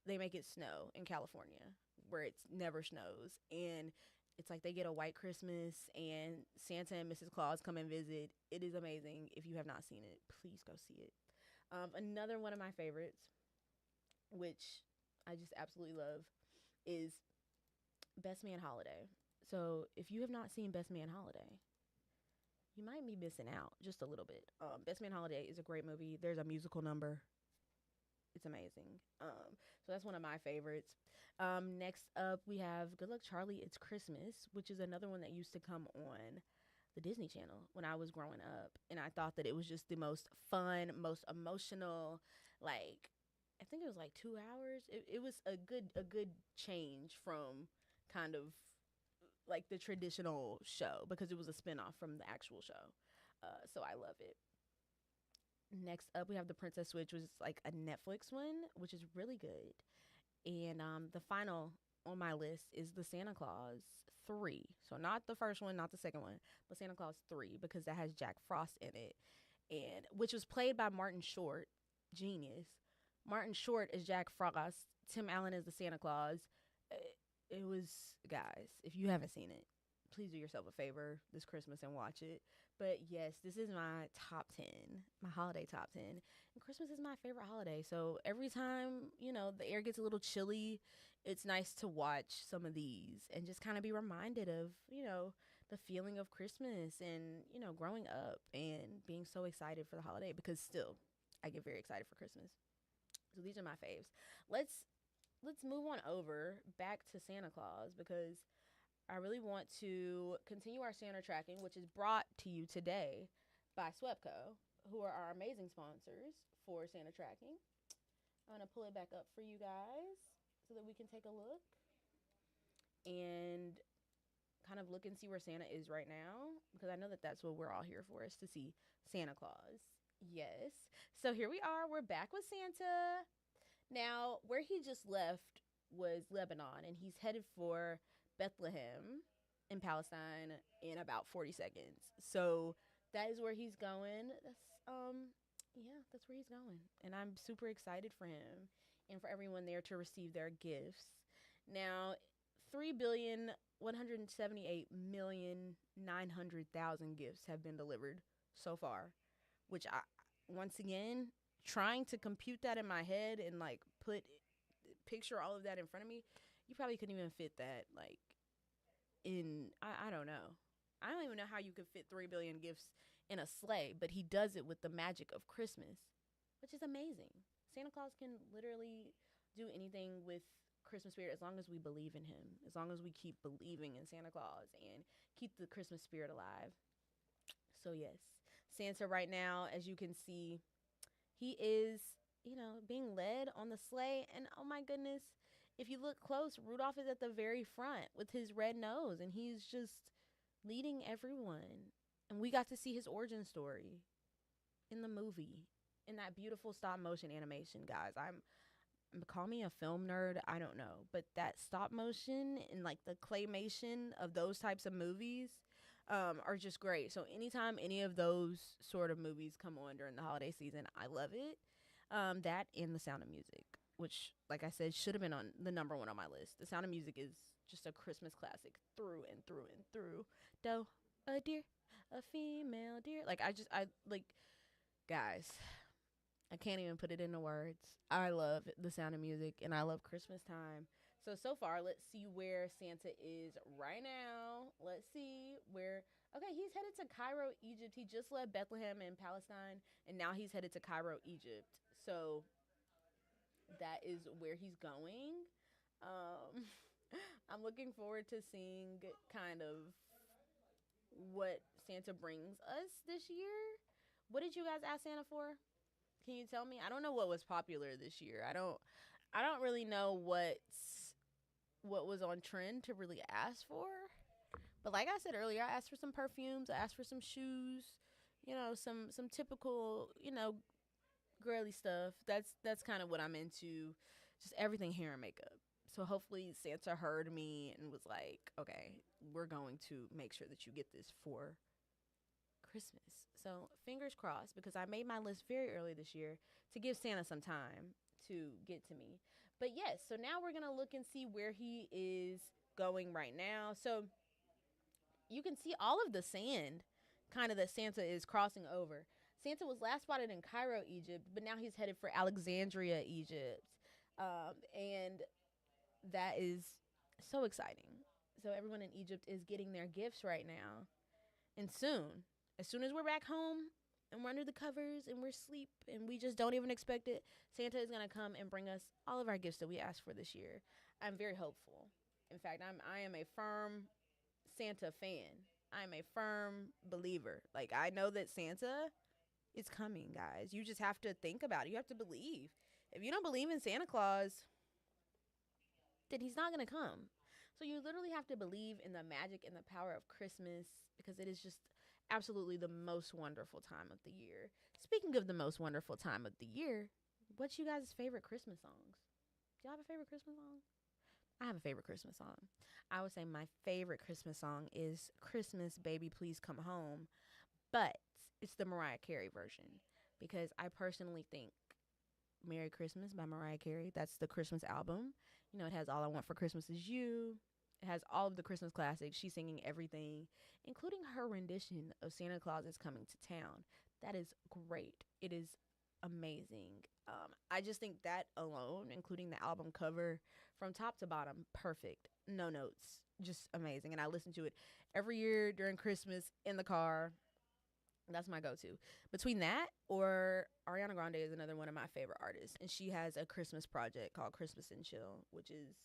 Speaker 1: they make it snow in California where it never snows. And it's like they get a white Christmas, and Santa and Mrs. Claus come and visit. It is amazing. If you have not seen it, please go see it. Another one of my favorites, which I just absolutely love, is Best Man Holiday. So if you have not seen Best Man Holiday, you might be missing out just a little bit. Best Man Holiday is a great movie. There's a musical number. It's amazing. So that's one of my favorites. Next up, we have Good Luck Charlie, It's Christmas, which is another one that used to come on the Disney Channel when I was growing up. And I thought that it was just the most fun, most emotional, like, I think it was like 2 hours. It was a good change from kind of like the traditional show, because it was a spinoff from the actual show. So I love it. Next up, we have The Princess Switch, which is like a Netflix one, which is really good. And the final on my list is the Santa Claus 3. So not the first one, not the second one, but Santa Claus 3, because that has Jack Frost in it, and which was played by Martin Short. Genius. Martin Short is Jack Frost. Tim Allen is the Santa Claus. It was, guys, if you haven't seen it, please do yourself a favor this Christmas and watch it. But yes, this is my top 10, my holiday top 10. And Christmas is my favorite holiday. So every time, the air gets a little chilly, it's nice to watch some of these and just kind of be reminded of, the feeling of Christmas and, growing up and being so excited for the holiday, because still I get very excited for Christmas. So these are my faves. Let's move on over back to Santa Claus, because I really want to continue our Santa tracking, which is brought to you today by Swepco, who are our amazing sponsors for Santa tracking. I'm going to pull it back up for you guys so that we can take a look and kind of look and see where Santa is right now, because I know that that's what we're all here for, is to see Santa Claus. Yes. So here we are. We're back with Santa. Now, where he just left was Lebanon, and he's headed for Bethlehem in Palestine in about 40 seconds. So that is where he's going. That's where he's going. And I'm super excited for him and for everyone there to receive their gifts. Now, 3,178,900,000 gifts have been delivered so far, which once again, trying to compute that in my head and like picture all of that in front of me, you probably couldn't even fit that like in, I don't know. I don't even know how you could fit 3 billion gifts in a sleigh, but he does it with the magic of Christmas, which is amazing. Santa Claus can literally do anything with Christmas spirit as long as we believe in him, as long as we keep believing in Santa Claus and keep the Christmas spirit alive. So yes, Santa right now, as you can see, he is, being led on the sleigh. And oh my goodness, if you look close, Rudolph is at the very front with his red nose, and he's just leading everyone. And we got to see his origin story in the movie, in that beautiful stop motion animation, guys. Call me a film nerd, I don't know, but that stop motion and like the claymation of those types of movies are just great. So anytime any of those sort of movies come on during the holiday season, I love it. That and The Sound of Music, which, like I said, should have been on the number one on my list. The Sound of Music is just a Christmas classic through and through and through. Doe, a deer, a female deer. Guys, I can't even put it into words. I love The Sound of Music, and I love Christmas time. So far, let's see where Santa is right now. Let's see where. Okay, he's headed to Cairo, Egypt. He just left Bethlehem in Palestine, and now he's headed to Cairo, Egypt. So that is where he's going. Um, I'm looking forward to seeing kind of what Santa brings us this year. What did you guys ask Santa for? Can you tell me? I don't know what was popular this year. I don't really know what was on trend to really ask for. But like I said earlier, I asked for some perfumes, I asked for some shoes, some typical, girly stuff. That's kind of what I'm into. Just everything hair and makeup. So hopefully Santa heard me and was like, "Okay, we're going to make sure that you get this for Christmas." So fingers crossed, because I made my list very early this year to give Santa some time to get to me. But yes, so now we're gonna look and see where he is going right now. So you can see all of the sand kind of that Santa is crossing over. Santa was last spotted in Cairo, Egypt, but now he's headed for Alexandria, Egypt. And that is so exciting. So everyone in Egypt is getting their gifts right now. And soon, as soon as we're back home and we're under the covers and we're asleep and we just don't even expect it, Santa is going to come and bring us all of our gifts that we asked for this year. I'm very hopeful. In fact, I am a firm Santa fan. I'm a firm believer. Like, I know that Santa is coming, guys. You just have to think about it. You have to believe. If you don't believe in Santa Claus, then he's not going to come. So you literally have to believe in the magic and the power of Christmas, because it is just absolutely the most wonderful time of the year. Speaking of the most wonderful time of the year, what's you guys' favorite Christmas songs? Do y'all have a favorite Christmas song? I have a favorite Christmas song. I would say my favorite Christmas song is Christmas Baby Please Come Home, but it's the Mariah Carey version, because I personally think Merry Christmas by Mariah Carey, that's the Christmas album. It has All I Want for Christmas Is You. It has all of the Christmas classics. She's singing everything, including her rendition of Santa Claus is Coming to Town. That is great. It is amazing. I just think that alone, including the album cover from top to bottom, perfect. No notes. Just amazing. And I listen to it every year during Christmas in the car. That's my go-to. Between that or Ariana Grande is another one of my favorite artists. And she has a Christmas project called Christmas and Chill, which is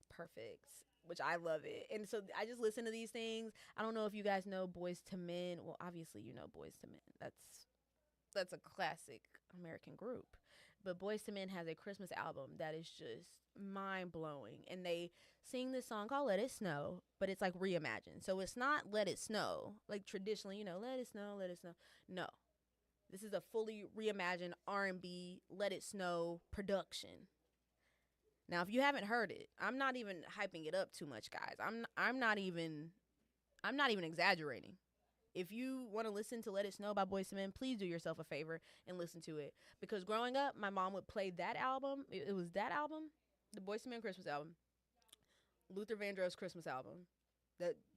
Speaker 1: perfect, which I love it. And so I just listen to these things. I don't know if you guys know Boys to Men. Well, obviously you know Boys to Men. That's a classic American group. But Boys to Men has a Christmas album that is just mind blowing. And they sing this song called Let It Snow, but it's like reimagined. So it's not Let It Snow, like traditionally, let it snow, let it snow. No. This is a fully reimagined R&B Let It Snow production. Now, if you haven't heard it, I'm not even hyping it up too much, guys. I'm not even exaggerating. If you want to listen to Let It Snow by Boyz II Men, please do yourself a favor and listen to it. Because growing up, my mom would play that album. It was that album, the Boyz II Men Christmas album, Luther Vandross Christmas album.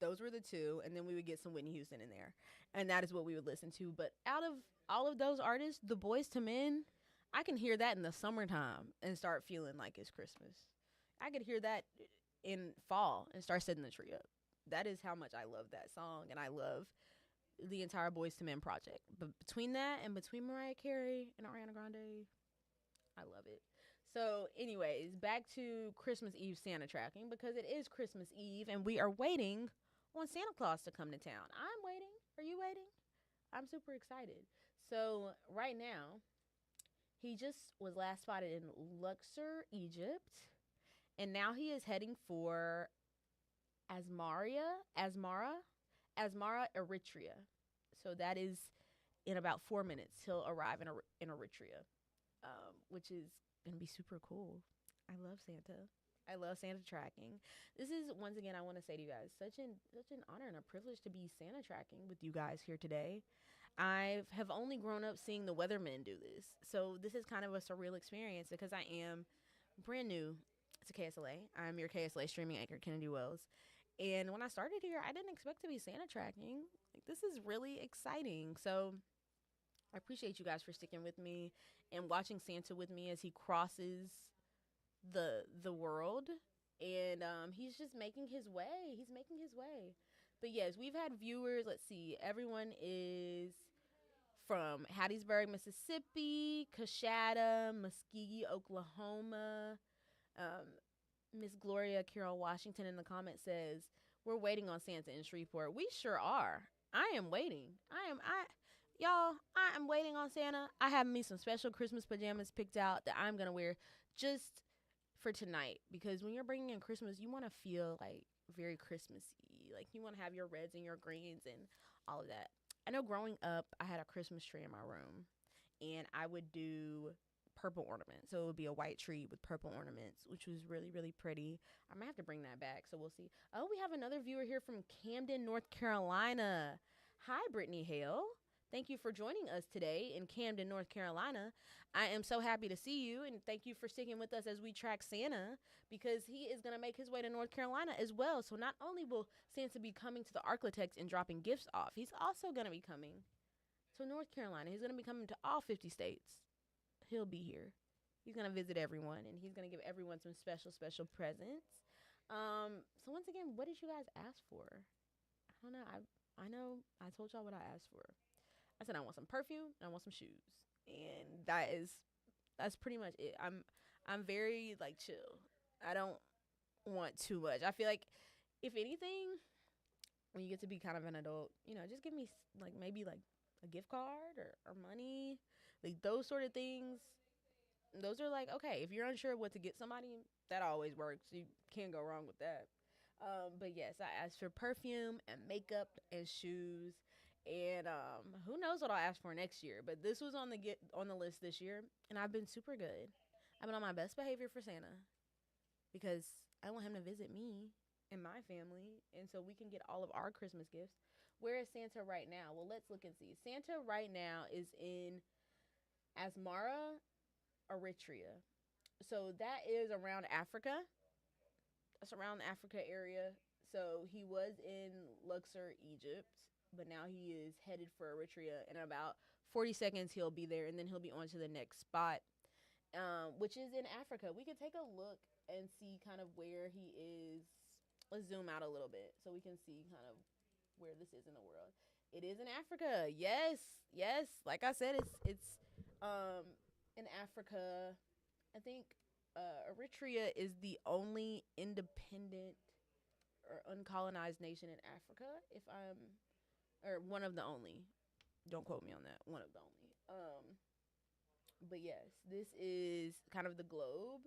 Speaker 1: Those were the two, and then we would get some Whitney Houston in there. And that is what we would listen to. But out of all of those artists, the Boyz II Men, I can hear that in the summertime and start feeling like it's Christmas. I could hear that in fall and start setting the tree up. That is how much I love that song, and I love the entire Boyz II Men project. But between that and between Mariah Carey and Ariana Grande, I love it. So anyways, back to Christmas Eve Santa tracking, because it is Christmas Eve and we are waiting on Santa Claus to come to town. I'm waiting. Are you waiting? I'm super excited. So right now, he just was last spotted in Luxor, Egypt, and now he is heading for Asmara, Eritrea. So that is in about 4 minutes. He'll arrive in Eritrea, which is going to be super cool. I love Santa. I love Santa tracking. This is, once again, I want to say to you guys, such an honor and a privilege to be Santa tracking with you guys here today. I have only grown up seeing the weathermen do this. So this is kind of a surreal experience, because I am brand new to KSLA. I'm your KSLA streaming anchor, Kennedy Wells. And when I started here, I didn't expect to be Santa tracking. Like, this is really exciting. So I appreciate you guys for sticking with me and watching Santa with me as he crosses the world, and he's just making his way. He's making his way. But yes, we've had viewers. Let's see. Everyone is from Hattiesburg, Mississippi, Coshada, Muskogee, Oklahoma. Um, Miss Gloria Carol Washington in the comments says, "We're waiting on Santa in Shreveport." We sure are. I am waiting. Y'all, I am waiting on Santa. I have me some special Christmas pajamas picked out that I'm gonna wear just for tonight, because when you're bringing in Christmas, you want to feel like very Christmassy. Like you want to have your reds and your greens and all of that. I know growing up, I had a Christmas tree in my room, and I would do purple ornaments. So it would be a white tree with purple ornaments, which was really, really pretty. I might have to bring that back, so we'll see. Oh, we have another viewer here from Camden, North Carolina. Hi, Brittany Hale. Thank you for joining us today in Camden, North Carolina. I am so happy to see you, and thank you for sticking with us as we track Santa, because he is going to make his way to North Carolina as well. So not only will Santa be coming to the Arklatex and dropping gifts off, he's also going to be coming to North Carolina. He's going to be coming to all 50 states. He'll be here. He's going to visit everyone, and he's going to give everyone some special, special presents. So once again, what did you guys ask for? I don't know. I know I told y'all what I asked for. I said I want some perfume and I want some shoes. And that's pretty much it. I'm very like chill. I don't want too much. I feel like if anything, when you get to be kind of an adult, just give me like maybe like a gift card or money, like those sort of things. Those are like, okay, if you're unsure of what to get somebody, that always works. You can't go wrong with that. But yes, I asked for perfume and makeup and shoes. And who knows what I'll ask for next year? But this was on the list this year, and I've been super good. I've been on my best behavior for Santa, because I want him to visit me and my family, and so we can get all of our Christmas gifts. Where is Santa right now? Well, let's look and see. Santa right now is in Asmara, Eritrea. So that is around Africa. That's around the Africa area. So he was in Luxor, Egypt, but now he is headed for Eritrea. In about 40 seconds, he'll be there, and then he'll be on to the next spot, which is in Africa. We could take a look and see kind of where he is. Let's zoom out a little bit so we can see kind of where this is in the world. It is in Africa. Yes, yes. Like I said, it's in Africa. I think Eritrea is the only independent or uncolonized nation in Africa, or one of the only. Don't quote me on that. One of the only. But yes, this is kind of the globe,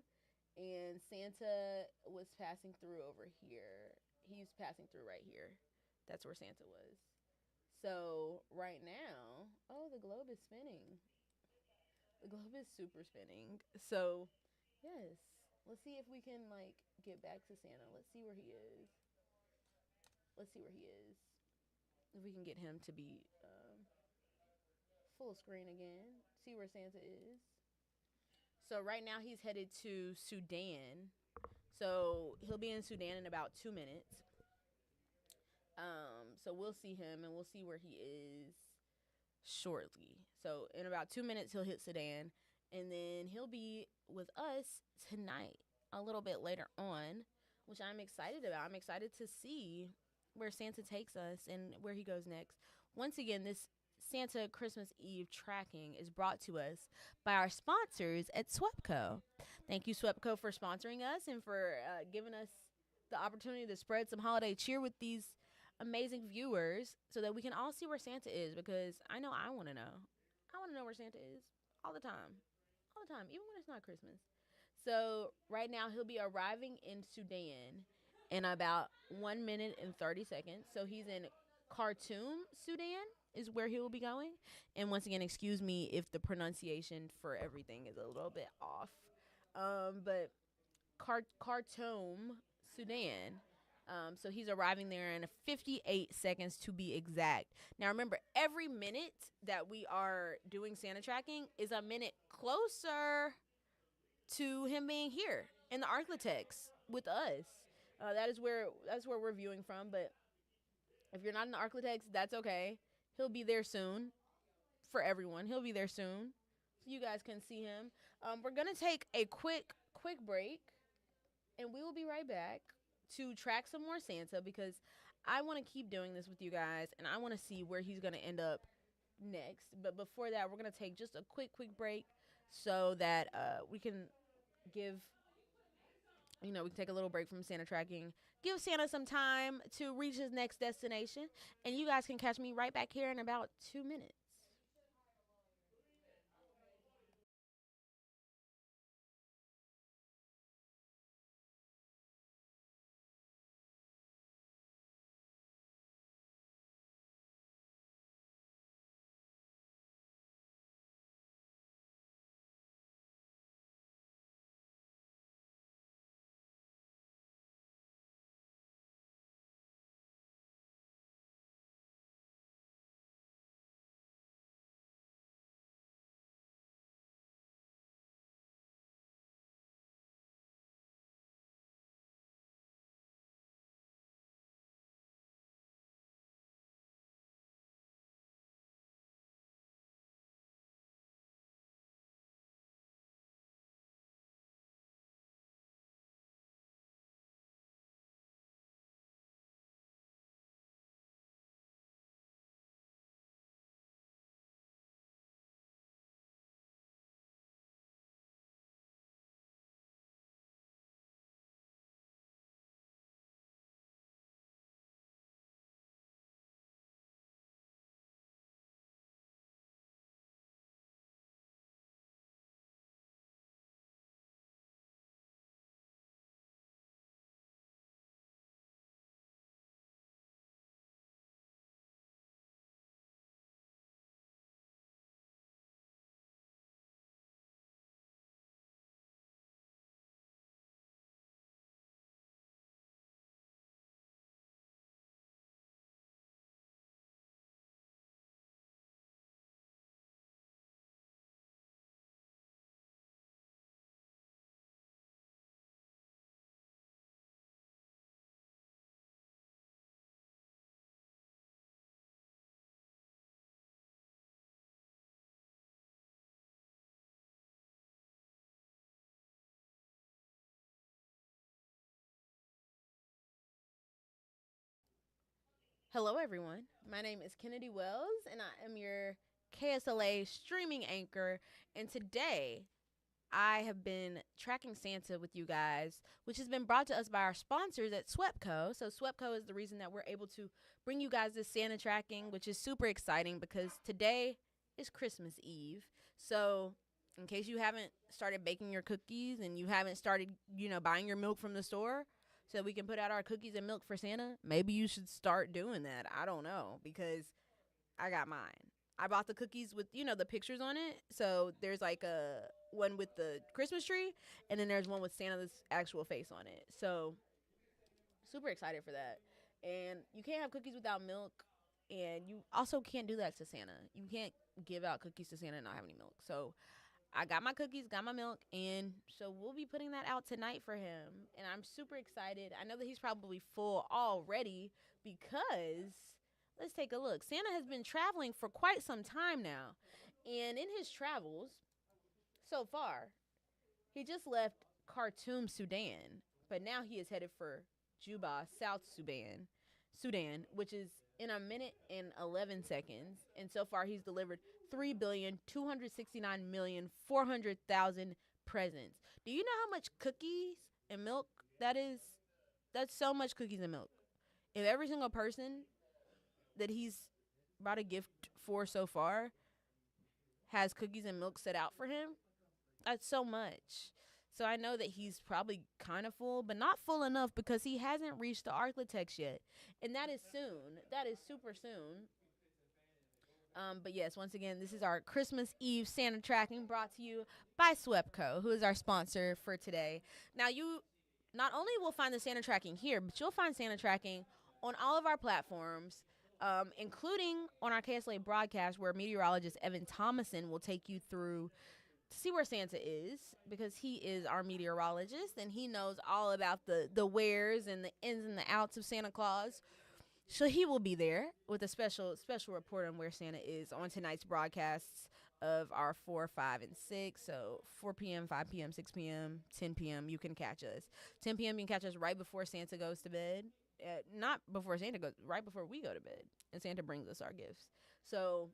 Speaker 1: and Santa was passing through over here. He's passing through right here. That's where Santa was. So right now, oh, the globe is spinning. The globe is super spinning. So yes, let's see if we can like get back to Santa. Let's see where he is. Let's see where he is. If we can get him to be full screen again. See where Santa is. So right now he's headed to Sudan. So he'll be in Sudan in about 2 minutes. So we'll see him, and we'll see where he is shortly. So in about 2 minutes he'll hit Sudan, and then he'll be with us tonight a little bit later on, which I'm excited about. I'm excited to see where Santa takes us and where he goes next. Once again, this Santa Christmas Eve tracking is brought to us by our sponsors at Swepco. Thank you, Swepco, for sponsoring us and for giving us the opportunity to spread some holiday cheer with these amazing viewers so that we can all see where Santa is, because I know I want to know. I want to know where Santa is all the time. All the time, even when it's not Christmas. So right now he'll be arriving in Sudan in about 1 minute and 30 seconds. So he's in Khartoum, Sudan is where he will be going. And once again, excuse me if the pronunciation for everything is a little bit off. But Khartoum, Sudan. So he's arriving there in 58 seconds to be exact. Now remember, every minute that we are doing Santa tracking is a minute closer to him being here in the Arklatex with us. That's where we're viewing from. But if you're not in the Arklatex, that's okay. He'll be there soon. For everyone, he'll be there soon, so you guys can see him. We're gonna take a quick quick break, and we will be right back to track some more Santa because I want to keep doing this with you guys, and I want to see where he's going to end up next. But before that, we're going to take just a quick break so that we can give we can take a little break from Santa tracking, give Santa some time to reach his next destination, and you guys can catch me right back here in about 2 minutes. Hello, everyone. My name is Kennedy Wells, and I am your KSLA streaming anchor. And today, I have been tracking Santa with you guys, which has been brought to us by our sponsors at SWEPCO. So, SWEPCO is the reason that we're able to bring you guys this Santa tracking, which is super exciting because today is Christmas Eve. So, in case you haven't started baking your cookies and you haven't started, buying your milk from the store, so we can put out our cookies and milk for Santa, maybe you should start doing that. I don't know because I got mine. I bought the cookies with, the pictures on it. So there's like a one with the Christmas tree, and then there's one with Santa's actual face on it. So super excited for that. And you can't have cookies without milk, and you also can't do that to Santa. You can't give out cookies to Santa and not have any milk. So I got my cookies, got my milk, and so we'll be putting that out tonight for him. And I'm super excited. I know that he's probably full already because let's take a look. Santa has been traveling for quite some time now. And in his travels so far, he just left Khartoum, Sudan, but now he is headed for Juba, South Sudan, which is in a minute and 11 seconds. And so far, he's delivered 3,269,400,000 presents. Do you know how much cookies and milk that is? That's so much cookies and milk. If every single person that he's brought a gift for so far has cookies and milk set out for him, that's so much. So I know that he's probably kind of full, but not full enough because he hasn't reached the Arklatex yet. And that is soon. That is super soon. But yes, once again, this is our Christmas Eve Santa tracking brought to you by Swepco, who is our sponsor for today. Now, you not only will find the Santa tracking here, but you'll find Santa tracking on all of our platforms, including on our KSLA broadcast, where meteorologist Evan Thomason will take you through to see where Santa is, because he is our meteorologist and he knows all about the wheres and the ins and the outs of Santa Claus. So he will be there with a special report on where Santa is on tonight's broadcasts of our 4, 5, and 6. So 4 p.m., 5 p.m., 6 p.m., 10 p.m. You can catch us. 10 p.m. You can catch us right before Santa goes to bed. Not before Santa goes, right before we go to bed, and Santa brings us our gifts. So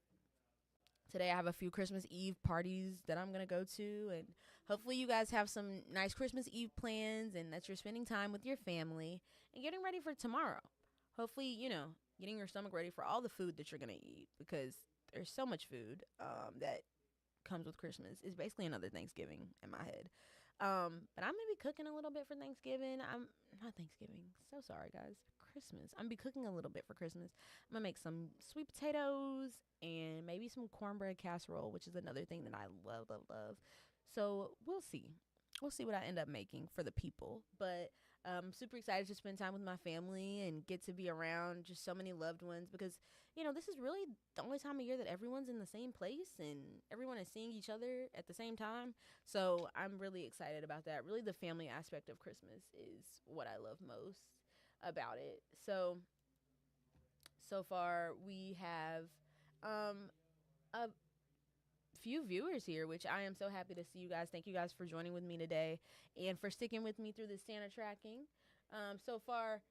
Speaker 1: today I have a few Christmas Eve parties that I'm going to go to, and hopefully you guys have some nice Christmas Eve plans and that you're spending time with your family and getting ready for tomorrow. Hopefully, getting your stomach ready for all the food that you're going to eat, because there's so much food that comes with Christmas. It's basically another Thanksgiving in my head. But I'm going to be cooking a little bit for Thanksgiving. I'm not Thanksgiving. So sorry, guys. Christmas. I'm going to be cooking a little bit for Christmas. I'm going to make some sweet potatoes and maybe some cornbread casserole, which is another thing that I love, love, love. So we'll see. We'll see what I end up making for the people. But I'm super excited to spend time with my family and get to be around just so many loved ones, because, this is really the only time of year that everyone's in the same place and everyone is seeing each other at the same time. So I'm really excited about that. Really, the family aspect of Christmas is what I love most about it. So far we have a few viewers here, which I am so happy to see you guys. Thank you guys for joining with me today and for sticking with me through this Santa tracking. So far,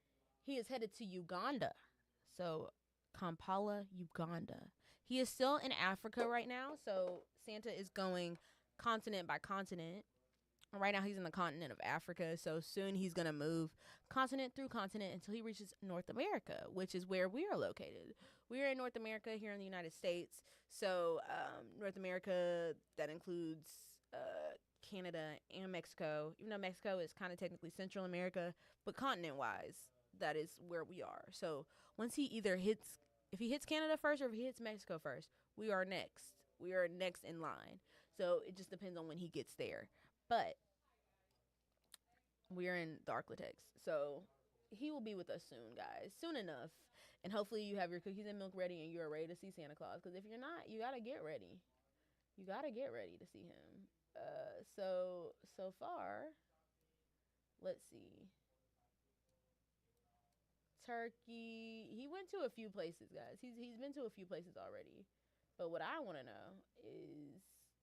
Speaker 1: he is headed to Uganda. So, Kampala, Uganda. He is still in Africa right now. So, Santa is going continent by continent. Right now, he's in the continent of Africa. So, soon he's going to move continent through continent until he reaches North America, which is where we are located. We are in North America here in the United States. So, North America, that includes Canada and Mexico. Even though Mexico is kind of technically Central America, but continent-wise, that is where we are. So, once he if he hits Canada first or if he hits Mexico first, we are next. We are next in line. So, it just depends on when he gets there. But we're in the Arklatex. So, he will be with us soon, guys. Soon enough. And hopefully you have your cookies and milk ready and you're ready to see Santa Claus. Because if you're not, you got to get ready. You got to get ready to see him. So far, let's see. Turkey. He went to a few places, guys. He's been to a few places already. But what I want to know is,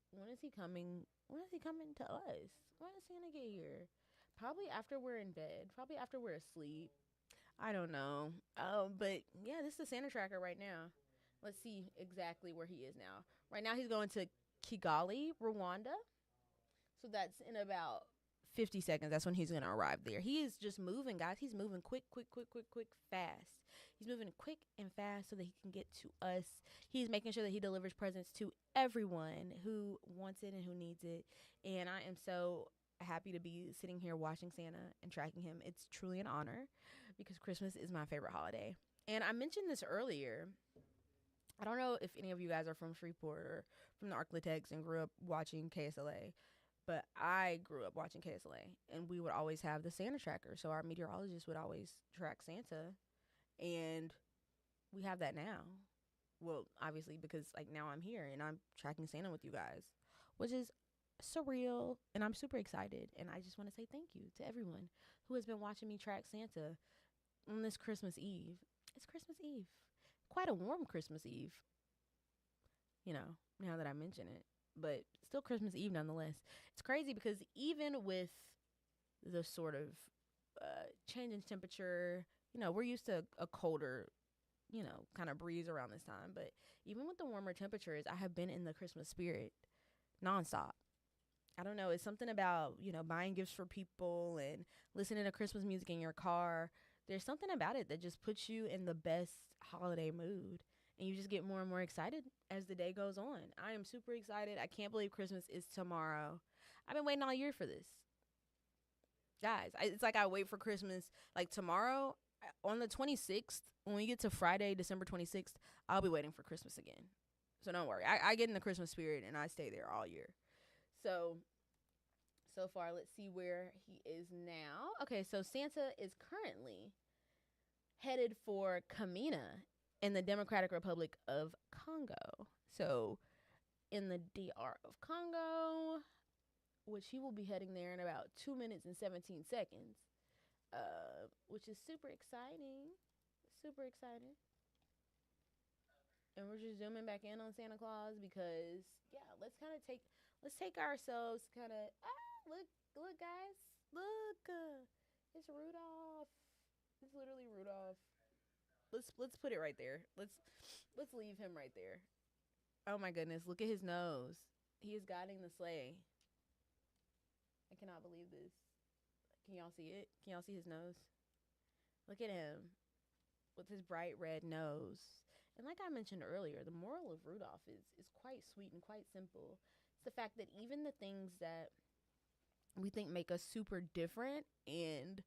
Speaker 1: when is he coming? When is he coming to us? When does Santa get here? Probably after we're in bed. Probably after we're asleep. I don't know. But yeah, this is the Santa tracker right now. Let's see exactly where he is now. Right now he's going to Kigali, Rwanda. So that's in about 50 seconds. That's when he's going to arrive there. He is just moving, guys. He's moving quick, fast. He's moving quick and fast so that he can get to us. He's making sure that he delivers presents to everyone who wants it and who needs it. And I am so happy to be sitting here watching Santa and tracking him. It's truly an honor, because Christmas is my favorite holiday. And I mentioned this earlier. I don't know if any of you guys are from Shreveport or from the Arklatex and grew up watching KSLA, but I grew up watching KSLA, and we would always have the Santa tracker. So our meteorologist would always track Santa, and we have that now. Well, obviously, because now I'm here and I'm tracking Santa with you guys, which is surreal, and I'm super excited. And I just want to say thank you to everyone who has been watching me track Santa on this Christmas Eve. It's Christmas Eve. Quite a warm Christmas Eve, now that I mention it. But still Christmas Eve nonetheless. It's crazy because even with the sort of change in temperature, we're used to a colder, kind of breeze around this time. But even with the warmer temperatures, I have been in the Christmas spirit nonstop. I don't know. It's something about, buying gifts for people and listening to Christmas music in your car. There's something about it that just puts you in the best holiday mood. And you just get more and more excited as the day goes on. I am super excited. I can't believe Christmas is tomorrow. I've been waiting all year for this. Guys, it's like I wait for Christmas. Like tomorrow, on the 26th, when we get to Friday, December 26th, I'll be waiting for Christmas again. So don't worry. I get in the Christmas spirit and I stay there all year. So far, let's see where he is now. Okay, so Santa is currently headed for Kamina in the Democratic Republic of Congo. So in the DR of Congo, which he will be heading there in about 2 minutes and 17 seconds, which is super exciting. Super exciting. And we're just zooming back in on Santa Claus because yeah, let's take ourselves kind of look guys, look, it's Rudolph. It's literally Rudolph. Let's put it right there. Let's leave him right there. Oh my goodness, look at his nose. He is guiding the sleigh. I cannot believe this. Can y'all see it? Can y'all see his nose? Look at him with his bright red nose. And like I mentioned earlier, the moral of Rudolph is quite sweet and quite simple. It's the fact that even the things that we think make us super different and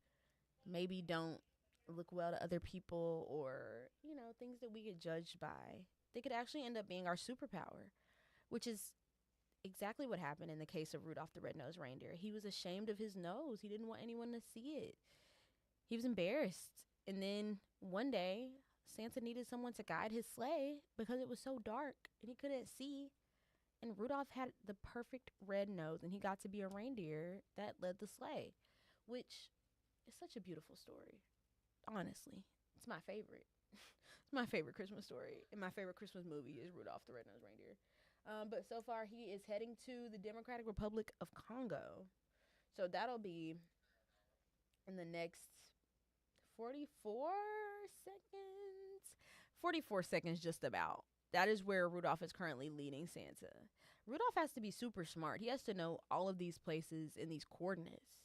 Speaker 1: maybe don't look well to other people, or, you know, things that we get judged by, they could actually end up being our superpower, which is exactly what happened in the case of Rudolph the Red-Nosed Reindeer. He was ashamed of his nose. He didn't want anyone to see it. He was embarrassed. And then one day, Santa needed someone to guide his sleigh because it was so dark and he couldn't see. And Rudolph had the perfect red nose, and he got to be a reindeer that led the sleigh, which is such a beautiful story. Honestly, it's my favorite. It's my favorite Christmas story, and my favorite Christmas movie is Rudolph the Red-Nosed Reindeer. But so far, he is heading to the Democratic Republic of Congo. So that'll be in the next 44 seconds. 44 seconds, just about. That is where Rudolph is currently leading Santa. Rudolph has to be super smart. He has to know all of these places and these coordinates.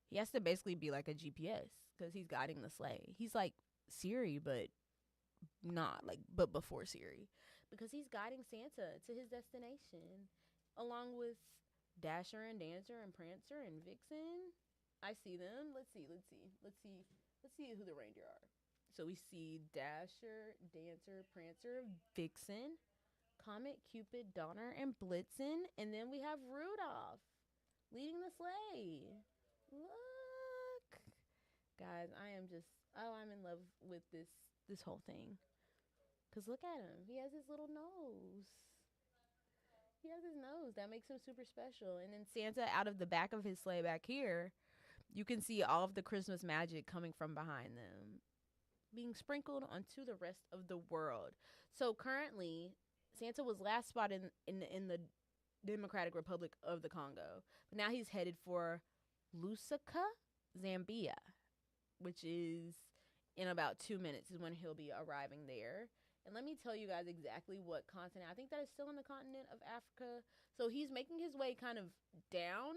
Speaker 1: He has to basically be like a GPS because he's guiding the sleigh. He's like Siri, but not like, but before Siri, because he's guiding Santa to his destination along with Dasher and Dancer and Prancer and Vixen. I see them. Let's see who the reindeer are. So we see Dasher, Dancer, Prancer, Vixen, Comet, Cupid, Donner, and Blitzen. And then we have Rudolph leading the sleigh. Look. Guys, I am just, oh, I'm in love with this whole thing. Because look at him. He has his little nose. He has his nose. That makes him super special. And then Santa, out of the back of his sleigh back here, you can see all of the Christmas magic coming from behind them, being sprinkled onto the rest of the world. So currently, Santa was last spotted in the Democratic Republic of the Congo. But now he's headed for Lusaka, Zambia, which is in about 2 minutes is when he'll be arriving there. And let me tell you guys exactly what continent. I think that is still in the continent of Africa. So he's making his way kind of down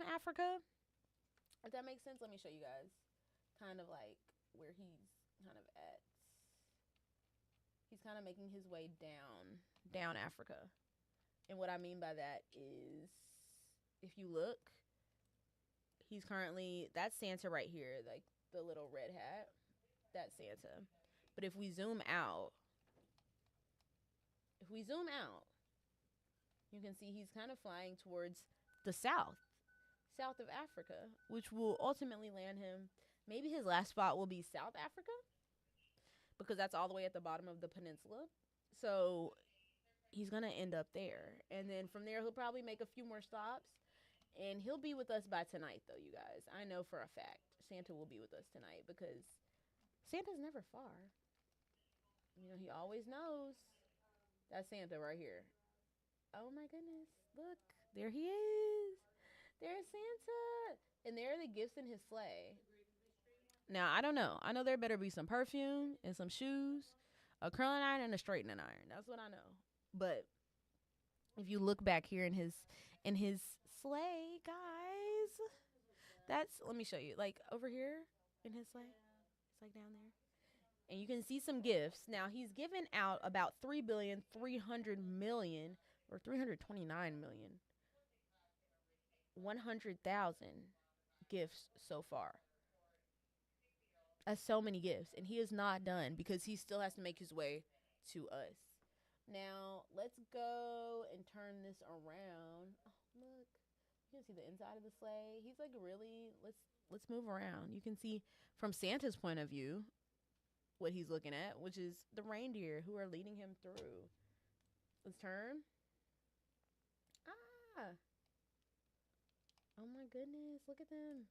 Speaker 1: Africa. If that makes sense, let me show you guys kind of like where he's kind of at. He's kind of making his way down Africa. And what I mean by that is, if you look, that's Santa right here, like the little red hat. That's Santa. But if we zoom out, you can see he's kind of flying towards the south of Africa, which will ultimately land him. Maybe his last spot will be South Africa, because that's all the way at the bottom of the peninsula. So he's going to end up there. And then from there, he'll probably make a few more stops. And he'll be with us by tonight, though, you guys. I know for a fact Santa will be with us tonight, because Santa's never far. You know, he always knows. That's Santa right here. Oh, my goodness. Look. There he is. There's Santa. And there are the gifts in his sleigh. Now, I don't know. I know there better be some perfume and some shoes, a curling iron, and a straightening iron. That's what I know. But if you look back here in his sleigh, guys, let me show you. Like over here in his sleigh. It's like down there. And you can see some gifts. Now, he's given out about 3,300,000,000 or 329,100,000 gifts so far. That's so many gifts. And he is not done, because he still has to make his way to us. Now, let's go and turn this around. Oh, look. You can see the inside of the sleigh. He's like really, let's move around. You can see from Santa's point of view what he's looking at, which is the reindeer who are leading him through. Let's turn. Ah. Oh my goodness, look at them.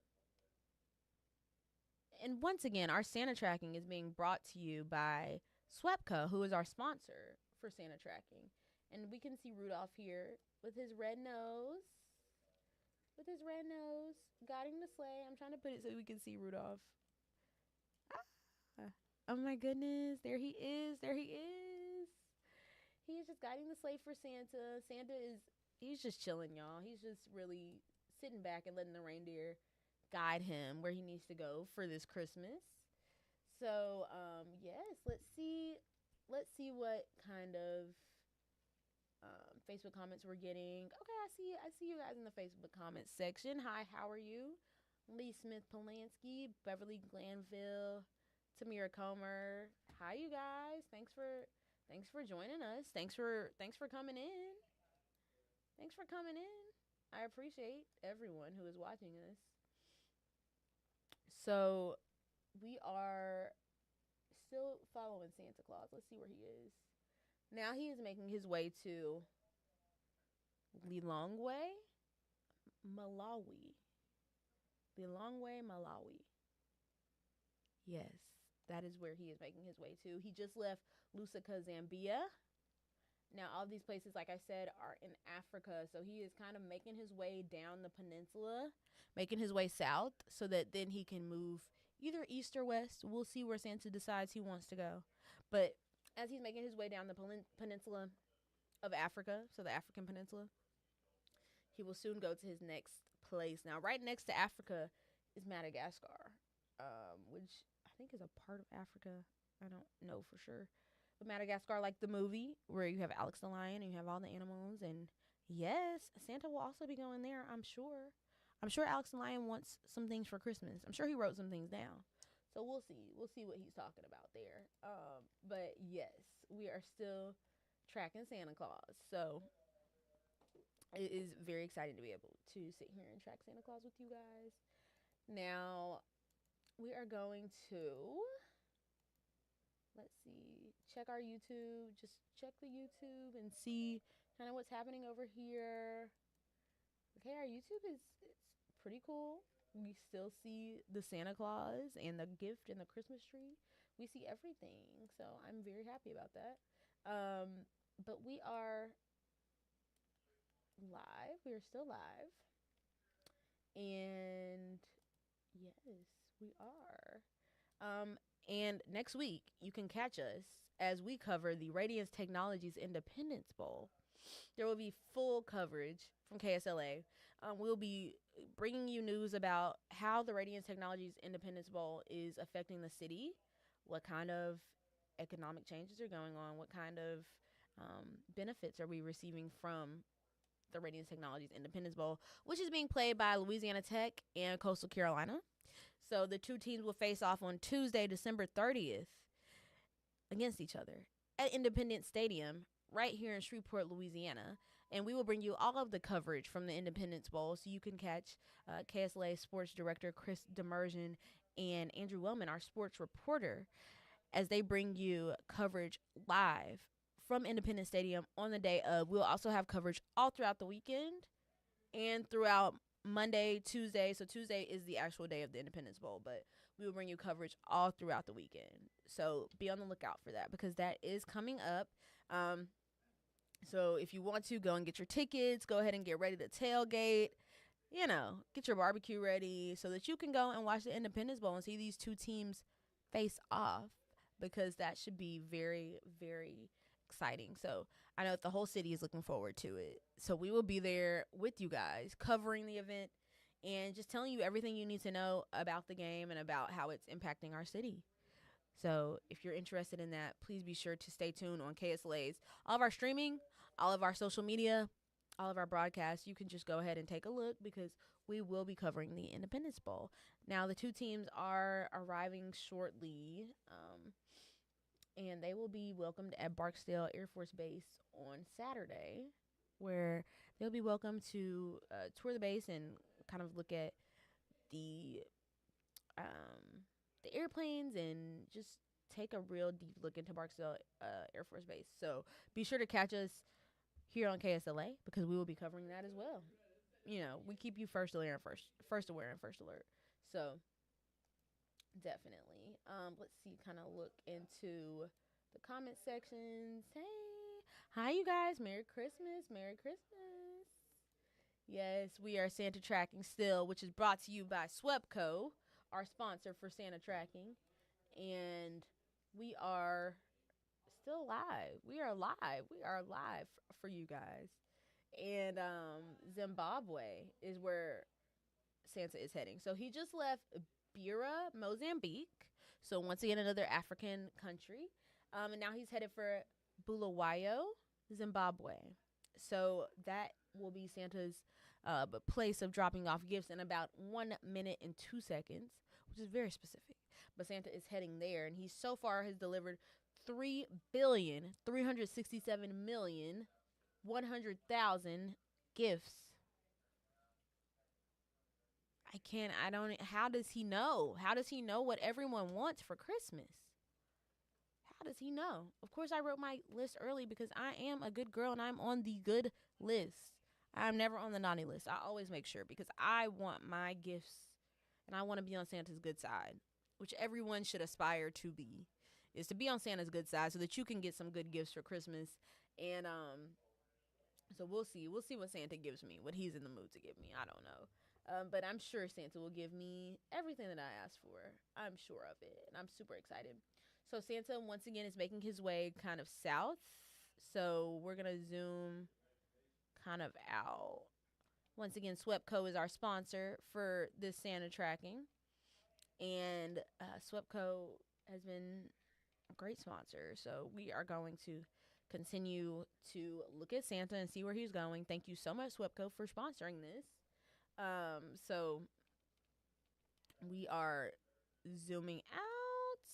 Speaker 1: And once again, our Santa tracking is being brought to you by Swepka, who is our sponsor for Santa tracking. And we can see Rudolph here with his red nose. With his red nose, guiding the sleigh. I'm trying to put it so we can see Rudolph. Ah. Oh my goodness. There he is. There he is. He is just guiding the sleigh for Santa. He's just chilling, y'all. He's just really sitting back and letting the reindeer guide him where he needs to go for this Christmas. So, yes, let's see what kind of Facebook comments we're getting. Okay, I see you guys in the Facebook comments section. Hi, how are you? Lee Smith Polanski, Beverly Glanville, Tamira Comer. Hi, you guys. Thanks for joining us. Thanks for coming in. Thanks for coming in. I appreciate everyone who is watching us. So we are still following Santa Claus. Let's see where he is. Now he is making his way to Lilongwe, Malawi. Lilongwe, Malawi. Yes, that is where he is making his way to. He just left Lusaka, Zambia. Now, all these places, like I said, are in Africa. So he is kind of making his way down the peninsula, making his way south so that then he can move either east or west. We'll see where Santa decides he wants to go. But as he's making his way down the peninsula of Africa, so the African peninsula, he will soon go to his next place. Now, right next to Africa is Madagascar, which I think is a part of Africa. I don't know for sure. But Madagascar, like the movie, where you have Alex the Lion and you have all the animals. And yes, Santa will also be going there, I'm sure. I'm sure Alex the Lion wants some things for Christmas. I'm sure he wrote some things down. So we'll see. We'll see what he's talking about there. But yes, we are still tracking Santa Claus. So it is very exciting to be able to sit here and track Santa Claus with you guys. Now, we are going to, let's see, check our YouTube. Just check the YouTube and see kind of what's happening over here. Okay, our YouTube is it's pretty cool. We still see the Santa Claus and the gift and the Christmas tree. We see everything. So I'm very happy about that. But we are live. We are still live. And yes, we are. And next week, you can catch us as we cover the Radiance Technologies Independence Bowl. There will be full coverage from KSLA. We'll be bringing you news about how the Radiance Technologies Independence Bowl is affecting the city, what kind of economic changes are going on, what kind of benefits are we receiving from the Radiance Technologies Independence Bowl, which is being played by Louisiana Tech and Coastal Carolina. So the two teams will face off on Tuesday, December 30th against each other at Independence Stadium right here in Shreveport, Louisiana. And we will bring you all of the coverage from the Independence Bowl so you can catch KSLA Sports Director Chris Demersion and Andrew Wellman, our sports reporter, as they bring you coverage live from Independence Stadium on the day of. We'll also have coverage all throughout the weekend and throughout Monday, Tuesday. So Tuesday is the actual day of the Independence Bowl, but we will bring you coverage all throughout the weekend. So be on the lookout for that because that is coming up. So if you want to go and get your tickets, go ahead and get ready to tailgate, get your barbecue ready so that you can go and watch the Independence Bowl and see these two teams face off because that should be very, very exciting. So I know the whole city is looking forward to it. So we will be there with you guys covering the event and just telling you everything you need to know about the game and about how it's impacting our city. So if you're interested in that, please be sure to stay tuned on KSLA's. All of our streaming, all of our social media, all of our broadcasts, you can just go ahead and take a look because we will be covering the Independence Bowl. Now, the two teams are arriving shortly, and they will be welcomed at Barksdale Air Force Base on Saturday, where they'll be welcome to tour the base and kind of look at the airplanes and just take a real deep look into Barksdale Air Force Base. So be sure to catch us here on KSLA because we will be covering that as well. We keep you first aware and first alert. So definitely. Let's see, kind of look into the comment sections. Hey, hi, you guys. Merry Christmas. Merry Christmas. Yes, we are Santa Tracking still, which is brought to you by Swepco, our sponsor for Santa Tracking. And we are still live. We are live. We are live for you guys. And Zimbabwe is where Santa is heading. So he just left Beira, Mozambique. So once again, another African country. And now he's headed for Bulawayo, Zimbabwe. So that will be Santa's place of dropping off gifts in about 1 minute and 2 seconds, which is very specific. But Santa is heading there, and he so far has delivered 3,367,100,000 gifts. I don't, how does he know? How does he know what everyone wants for Christmas? How does he know? Of course, I wrote my list early because I am a good girl and I'm on the good list. I'm never on the naughty list. I always make sure because I want my gifts and I want to be on Santa's good side, which everyone should aspire to be, is to be on Santa's good side so that you can get some good gifts for Christmas. And so we'll see. We'll see what Santa gives me, what he's in the mood to give me. I don't know. But I'm sure Santa will give me everything that I asked for. I'm sure of it. And I'm super excited. So Santa, once again, is making his way kind of south. So we're going to zoom kind of out. Once again, Swepco is our sponsor for this Santa tracking. And Swepco has been a great sponsor. So we are going to continue to look at Santa and see where he's going. Thank you so much, Swepco, for sponsoring this. So we are zooming out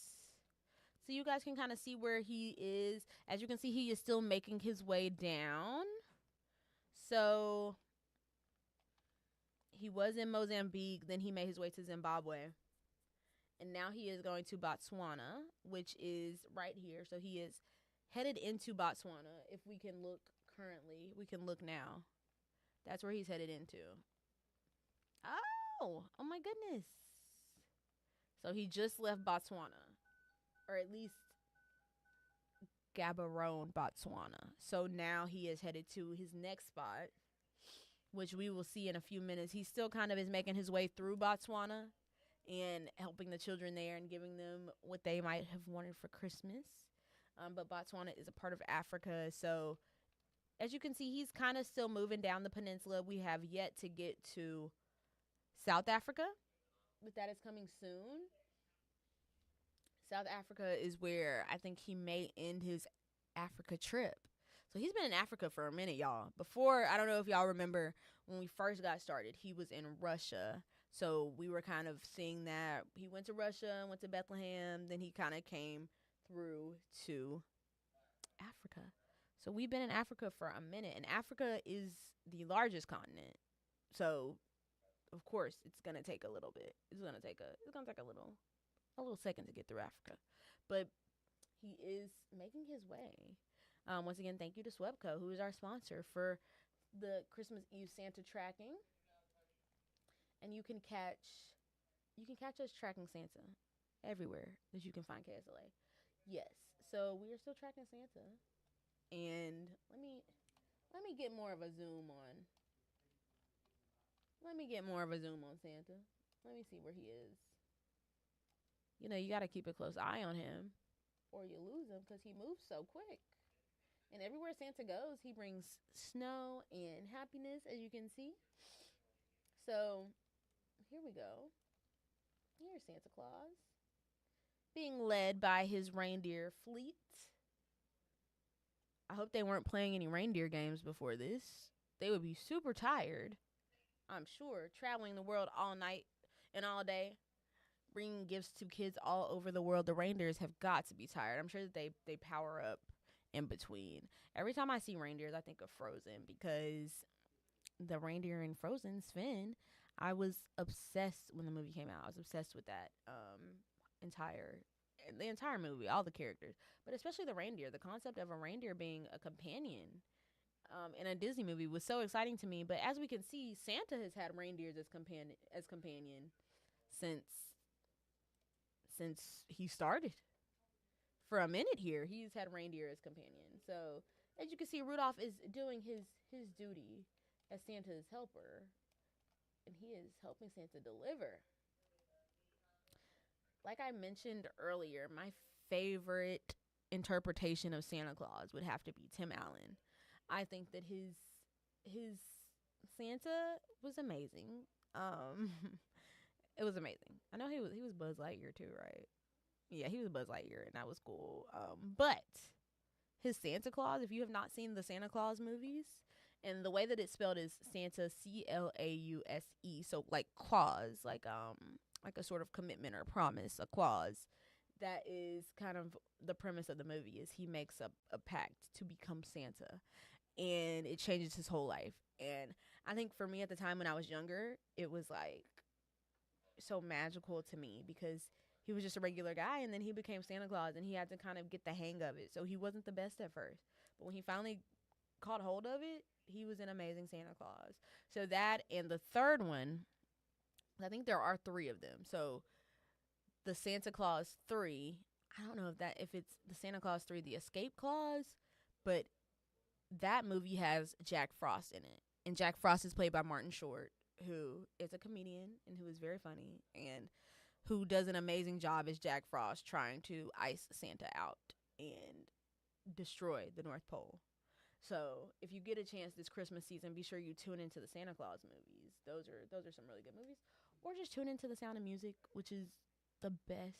Speaker 1: so you guys can kind of see where he is. As you can see, he is still making his way down. So he was in Mozambique, then he made his way to Zimbabwe. And now he is going to Botswana, which is right here. So he is headed into Botswana. If we can look currently, we can look now. That's where he's headed into. Oh my goodness. So he just left Botswana, or at least Gaborone, Botswana. So now he is headed to his next spot, which we will see in a few minutes. He still kind of is making his way through Botswana and helping the children there and giving them what they might have wanted for Christmas. But Botswana is a part of Africa. So as you can see, he's kind of still moving down the peninsula. We have yet to get to South Africa, but that is coming soon. South Africa is where I think he may end his Africa trip. So he's been in Africa for a minute, y'all. Before, I don't know if y'all remember when we first got started, he was in Russia. So we were kind of seeing that. He went to Russia, went to Bethlehem, then he kind of came through to Africa. So we've been in Africa for a minute, and Africa is the largest continent. So of course, it's gonna take a little bit. It's gonna take a little second to get through Africa, but he is making his way. Once again, thank you to Swepco, who is our sponsor for the Christmas Eve Santa tracking. And you can catch us tracking Santa everywhere that you can find KSLA. Yes, so we are still tracking Santa, and let me get more of a zoom on. Let me get more of a zoom on Santa. Let me see where he is. You know, you got to keep a close eye on him or you lose him because he moves so quick. And everywhere Santa goes, he brings snow and happiness, as you can see. So, here we go. Here's Santa Claus being led by his reindeer fleet. I hope they weren't playing any reindeer games before this. They would be super tired, I'm sure, traveling the world all night and all day, bringing gifts to kids all over the world. The reindeers have got to be tired. I'm sure that they power up in between. Every time I see reindeers, I think of Frozen because the reindeer in Frozen, Sven, I was obsessed when the movie came out. I was obsessed with that the entire movie, all the characters, but especially the reindeer. The concept of a reindeer being a companion in a Disney movie was so exciting to me. But as we can see, Santa has had reindeers as companion since he started for a minute here, he's had reindeer as companion. So as you can see, Rudolph is doing his duty as Santa's helper, and he is helping Santa deliver. Like I mentioned earlier, my favorite interpretation of Santa Claus would have to be Tim Allen. I think that his Santa was amazing. Um, it was amazing. I know he was Buzz Lightyear too, right? Yeah, he was Buzz Lightyear, and that was cool. But his Santa Claus, if you have not seen the Santa Claus movies, and the way that it's spelled is Santa Clause, so like clause, like a sort of commitment or promise, a clause. That is kind of the premise of the movie is he makes a pact to become Santa, and it changes his whole life. And I think for me at the time when I was younger, it was like so magical to me because he was just a regular guy and then he became Santa Claus and he had to kind of get the hang of it. So he wasn't the best at first. But when he finally caught hold of it, he was an amazing Santa Claus. So that and the third one, I think there are three of them. So the Santa Claus 3, I don't know if it's the Santa Claus 3 the Escape Clause, but that movie has Jack Frost in it. And Jack Frost is played by Martin Short, who is a comedian and who is very funny and who does an amazing job as Jack Frost trying to ice Santa out and destroy the North Pole. So if you get a chance this Christmas season, be sure you tune into the Santa Claus movies. Those are some really good movies. Or just tune into The Sound of Music, which is the best.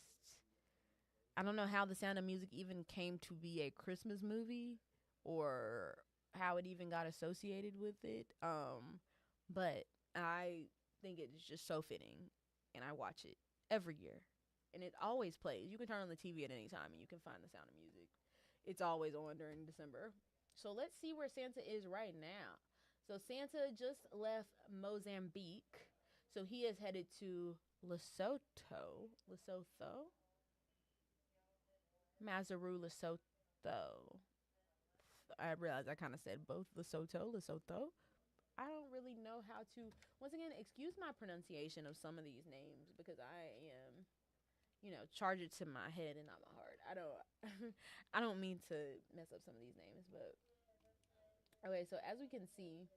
Speaker 1: I don't know how The Sound of Music even came to be a Christmas movie or how it even got associated with it. But I think it's just so fitting, and I watch it every year, and it always plays. You can turn on the TV at any time, and you can find The Sound of Music. It's always on during December. So let's see where Santa is right now. So Santa just left Mozambique, so he is headed to Lesotho. Mazaru, Lesotho. I realized I kind of said both Lesotho. I don't really know how to. Once again, excuse my pronunciation of some of these names because I am, charge it to my head and not my heart. I don't mean to mess up some of these names, but okay. So as we can see,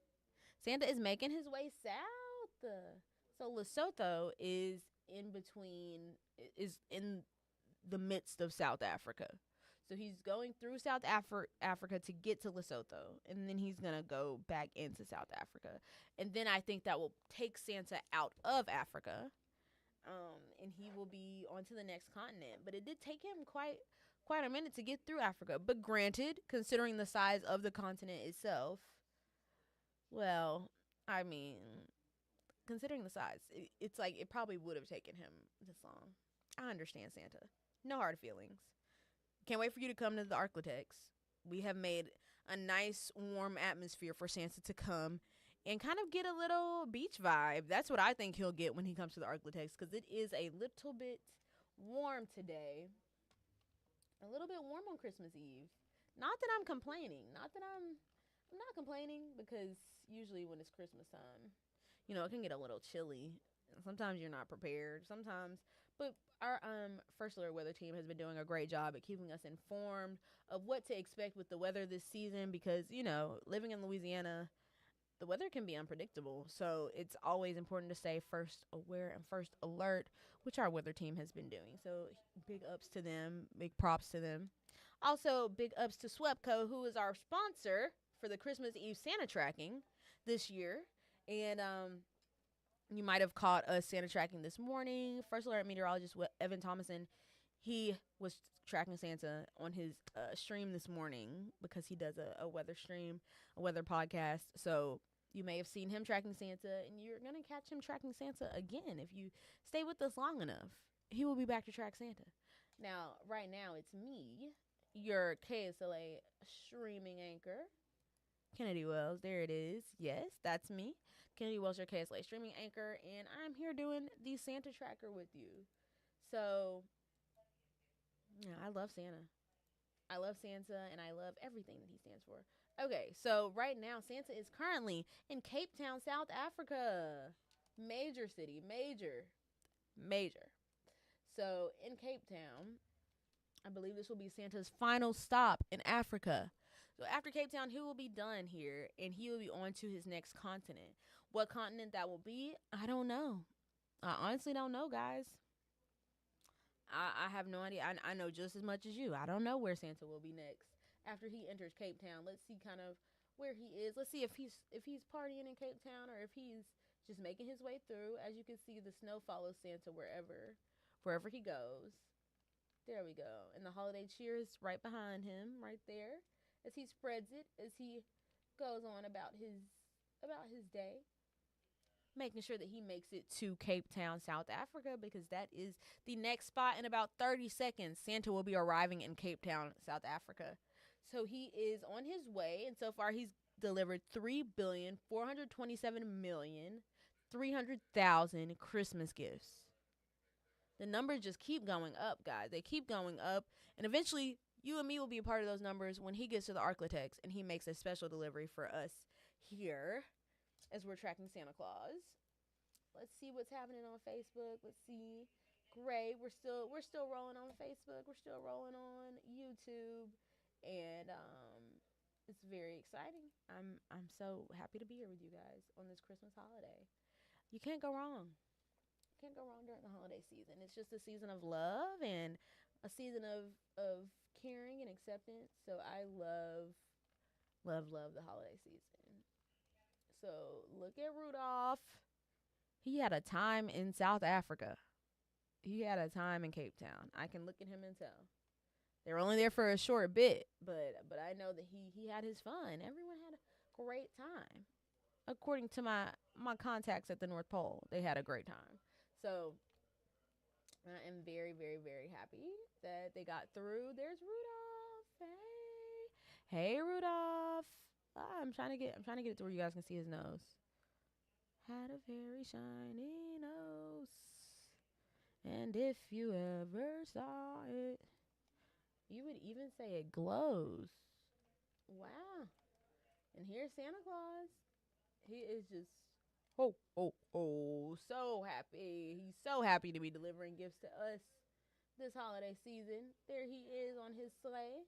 Speaker 1: Santa is making his way south. So Lesotho is in the midst of South Africa. So he's going through South Africa to get to Lesotho, and then he's going to go back into South Africa. And then I think that will take Santa out of Africa, and he will be on to the next continent. But it did take him quite a minute to get through Africa. But granted, considering the size of the continent itself, well, I mean, considering the size, it's like it probably would have taken him this long. I understand Santa. No hard feelings. Can't wait for you to come to the Arklatex. We have made a nice, warm atmosphere for Santa to come and kind of get a little beach vibe. That's what I think he'll get when he comes to the Arklatex because it is a little bit warm today. A little bit warm on Christmas Eve. Not that I'm complaining. I'm not complaining because usually when it's Christmas time, it can get a little chilly. Sometimes you're not prepared. Sometimes, but our First Alert Weather team has been doing a great job at keeping us informed of what to expect with the weather this season because, living in Louisiana, the weather can be unpredictable. So it's always important to stay first aware and first alert, which our weather team has been doing. So big ups to them, big props to them. Also, big ups to Swepco, who is our sponsor for the Christmas Eve Santa tracking this year. And you might have caught us Santa tracking this morning. First Alert meteorologist Evan Thomason, he was tracking Santa on his stream this morning because he does a weather stream, a weather podcast. So you may have seen him tracking Santa, and you're going to catch him tracking Santa again if you stay with us long enough. He will be back to track Santa. Now, right now, it's me, your KSLA streaming anchor, Kennedy Wells. There it is. Yes, that's me. Kennedy Wells, your KSLA streaming anchor, and I'm here doing the Santa tracker with you. So, yeah, I love Santa. I love Santa, and I love everything that he stands for. Okay, so right now, Santa is currently in Cape Town, South Africa. Major city, major. So, in Cape Town, I believe this will be Santa's final stop in Africa. So after Cape Town, he will be done here and he will be on to his next continent. What continent that will be, I don't know. I honestly don't know, guys. I have no idea. I know just as much as you. I don't know where Santa will be next after he enters Cape Town. Let's see kind of where he is. Let's see if he's partying in Cape Town or if he's just making his way through. As you can see, the snow follows Santa wherever he goes. There we go. And the holiday cheer is right behind him, right there, as he spreads it, as he goes on about his day, making sure that he makes it to Cape Town, South Africa, because that is the next spot in about 30 seconds. Santa will be arriving in Cape Town, South Africa. So he is on his way, and so far he's delivered 3,427,300,000 Christmas gifts. The numbers just keep going up, guys. They keep going up, and eventually you and me will be a part of those numbers when he gets to the Arklatex and he makes a special delivery for us here as we're tracking Santa Claus. Let's see what's happening on Facebook. Let's see. Great. We're still rolling on Facebook. We're still rolling on YouTube, and it's very exciting. I'm so happy to be here with you guys on this Christmas holiday. You can't go wrong. Can't go wrong during the holiday season. It's just a season of love and a season of caring and acceptance. So I love the holiday season. So look at Rudolph. He had a time in South Africa. He had a time in Cape Town. I can look at him and tell. They were only there for a short bit, but I know that he had his fun. Everyone had a great time. According to my contacts at the North Pole, they had a great time. So I am very, very, very happy that they got through. There's Rudolph. Hey, Rudolph. I'm trying to get it to where you guys can see his nose. Had a very shiny nose, and if you ever saw it, you would even say it glows. Wow. And here's Santa Claus. He is just so happy. He's so happy to be delivering gifts to us this holiday season. There he is on his sleigh.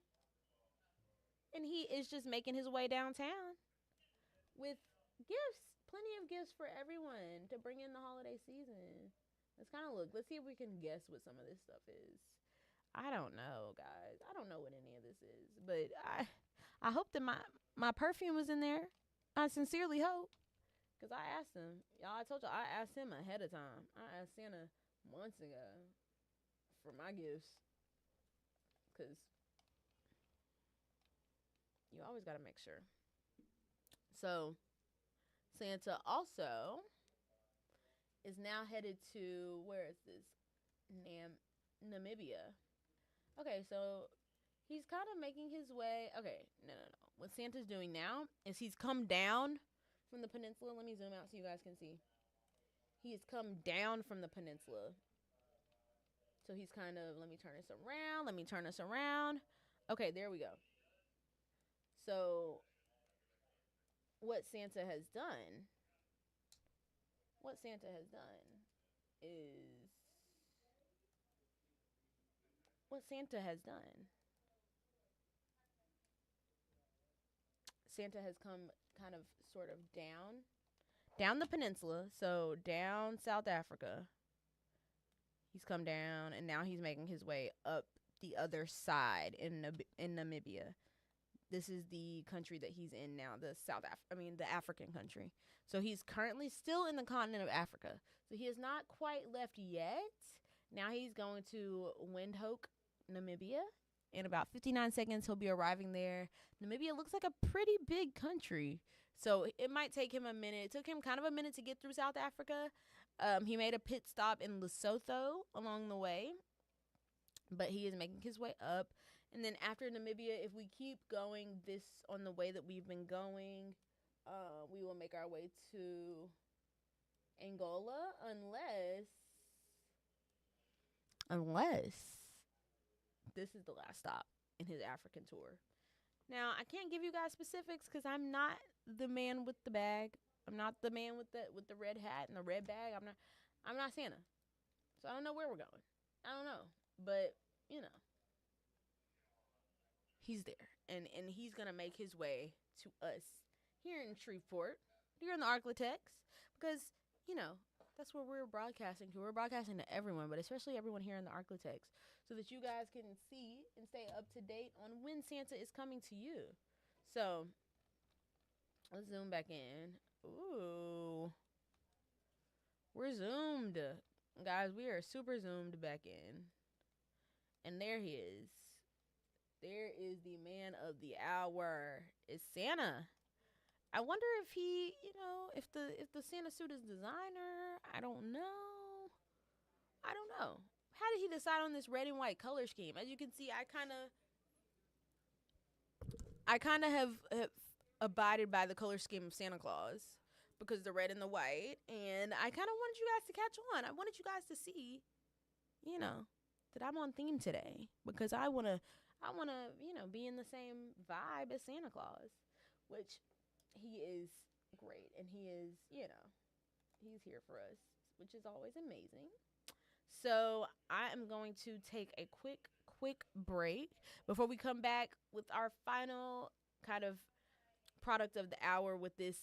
Speaker 1: And he is just making his way downtown with gifts. Plenty of gifts for everyone to bring in the holiday season. Let's see if we can guess what some of this stuff is. I don't know, guys. I don't know what any of this is, but I hope that my perfume was in there. I sincerely hope. Because I asked him. Y'all, I told y'all, I asked him ahead of time. I asked Santa months ago for my gifts. Because you always got to make sure. So, Santa also is now headed to, where is this? Namibia. Okay, so he's kind of making his way. Okay, no. What Santa's doing now is he's come down from the peninsula. Let me zoom out so you guys can see. He has come down from the peninsula. So he's kind of, let me turn this around. Okay, there we go. So what Santa has done is Santa has come kind of sort of down the peninsula, so down South Africa. He's come down, and now he's making his way up the other side in Namibia. This is the country that he's in now, the African country. So he's currently still in the continent of Africa. So he has not quite left yet. Now he's going to Windhoek, Namibia. In about 59 seconds, he'll be arriving there. Namibia looks like a pretty big country. So it might take him a minute. It took him kind of a minute to get through South Africa. He made a pit stop in Lesotho along the way. But he is making his way up. And then after Namibia, if we keep going this on the way that we've been going, we will make our way to Angola unless this is the last stop in his African tour. Now, I can't give you guys specifics because I'm not the man with the bag. I'm not the man with the red hat and the red bag. I'm not Santa. So I don't know where we're going. I don't know. But, you know, he's there, and he's gonna make his way to us here in Shreveport, here in the Arklatex, because you know that's where we're broadcasting to. We're broadcasting to everyone, but especially everyone here in the Arklatex, so that you guys can see and stay up to date on when Santa is coming to you. So let's zoom back in. Ooh, we're zoomed, guys. We are super zoomed back in, and there he is. There is the man of the hour. It's Santa. I wonder if he, if the Santa suit is designer. I don't know. I don't know. How did he decide on this red and white color scheme? As you can see, I kind of have abided by the color scheme of Santa Claus because the red and the white, and I kind of wanted you guys to catch on. I wanted you guys to see, you know, that I'm on theme today because I wanna be in the same vibe as Santa Claus, which he is great, and he's here for us, which is always amazing. So I am going to take a quick break before we come back with our final kind of product of the hour with this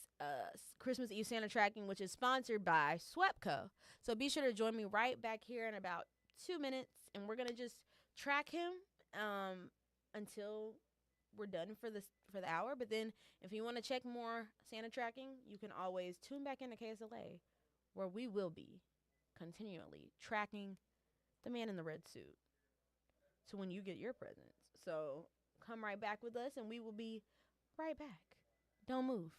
Speaker 1: Christmas Eve Santa tracking, which is sponsored by Swepco. So be sure to join me right back here in about 2 minutes, and we're gonna just track him until we're done for the hour. But then, if you want to check more Santa tracking, you can always tune back into KSLA, where we will be continually tracking the man in the red suit to when you get your presents. So come right back with us, and we will be right back. Don't move.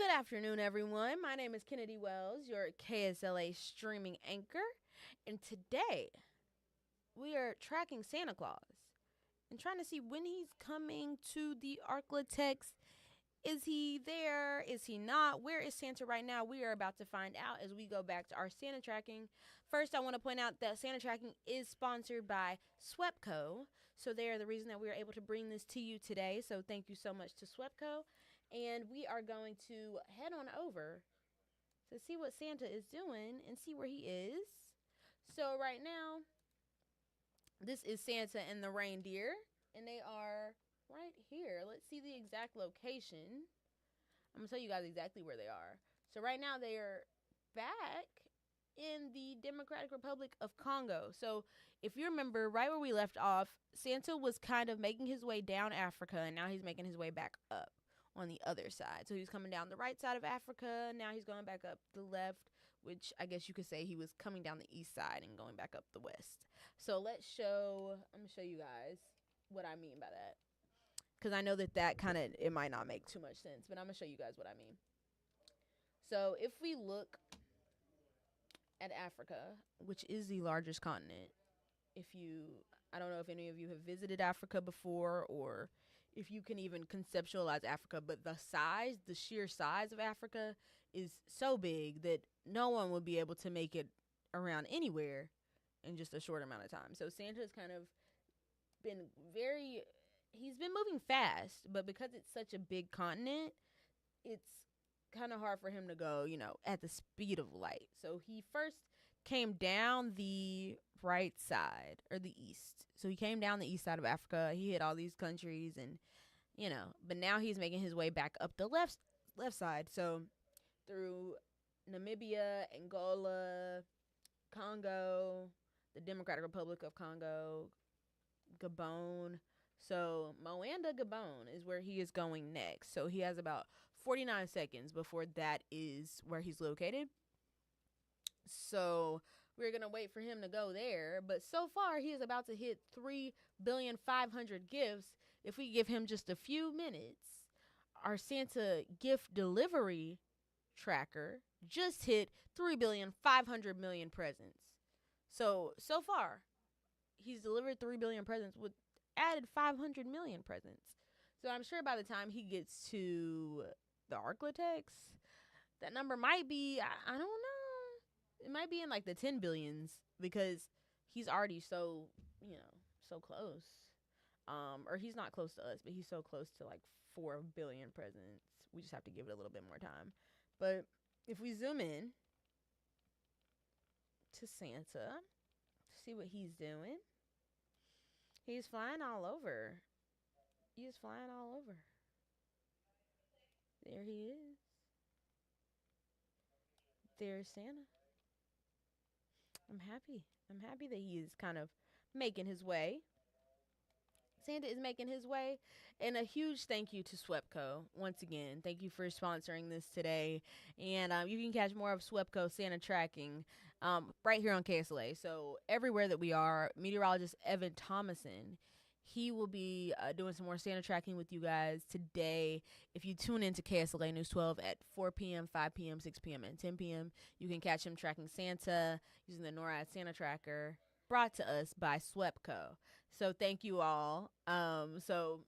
Speaker 1: Good afternoon, everyone. My name is Kennedy Wells, your KSLA streaming anchor, and today we are tracking Santa Claus and trying to see when he's coming to the Arklatex. Is he there? Is he not? Where is Santa right now? We are about to find out as we go back to our Santa tracking. First, I want to point out that Santa tracking is sponsored by Swepco. So they are the reason that we are able to bring this to you today. So thank you so much to Swepco. And we are going to head on over to see what Santa is doing and see where he is. So right now, this is Santa and the reindeer, and they are right here. Let's see the exact location. I'm going to tell you guys exactly where they are. So right now they are back in the Democratic Republic of Congo. So if you remember, right where we left off, Santa was kind of making his way down Africa, and now he's making his way back up on the other side. So he was coming down the right side of Africa. Now he's going back up the left, which I guess you could say he was coming down the east side and going back up the west. So I'm going to show you guys what I mean by that. Because I know that kind of, it might not make too much sense, but I'm going to show you guys what I mean. So if we look at Africa, which is the largest continent, I don't know if any of you have visited Africa before or if you can even conceptualize Africa, but the sheer size of Africa is so big that no one would be able to make it around anywhere in just a short amount of time. So Santa's kind of he's been moving fast, but because it's such a big continent, it's kind of hard for him to go, at the speed of light. So he first came down the right side, or the east. So he came down the east side of Africa. He hit all these countries and, but now he's making his way back up the left side. So through Namibia, Angola, Congo, the Democratic Republic of Congo, Gabon. So Moanda, Gabon is where he is going next. So he has about 49 seconds before that is where he's located. So we're going to wait for him to go there. But so far, he is about to hit 3,500,000,000 gifts. If we give him just a few minutes, our Santa gift delivery tracker just hit 3,500,000,000 presents. So far, he's delivered 3 billion presents with added 500 million presents. So I'm sure by the time he gets to the Arklatex, that number might be, I don't know. It might be in like the 10 billions because he's already so close. Or he's not close to us, but he's so close to like 4 billion presents. We just have to give it a little bit more time. But if we zoom in to Santa, see what he's doing. He's flying all over. He's flying all over. There he is. There's Santa. I'm happy. I'm happy that he is kind of making his way. Santa is making his way. And a huge thank you to Swepco. Once again, thank you for sponsoring this today. And you can catch more of Swepco Santa tracking right here on KSLA. So everywhere that we are, meteorologist Evan Thomason, he will be doing some more Santa tracking with you guys today. If you tune into KSLA News 12 at 4 p.m., 5 p.m., 6 p.m., and 10 p.m., you can catch him tracking Santa using the NORAD Santa Tracker, brought to us by Swepco. So thank you all. So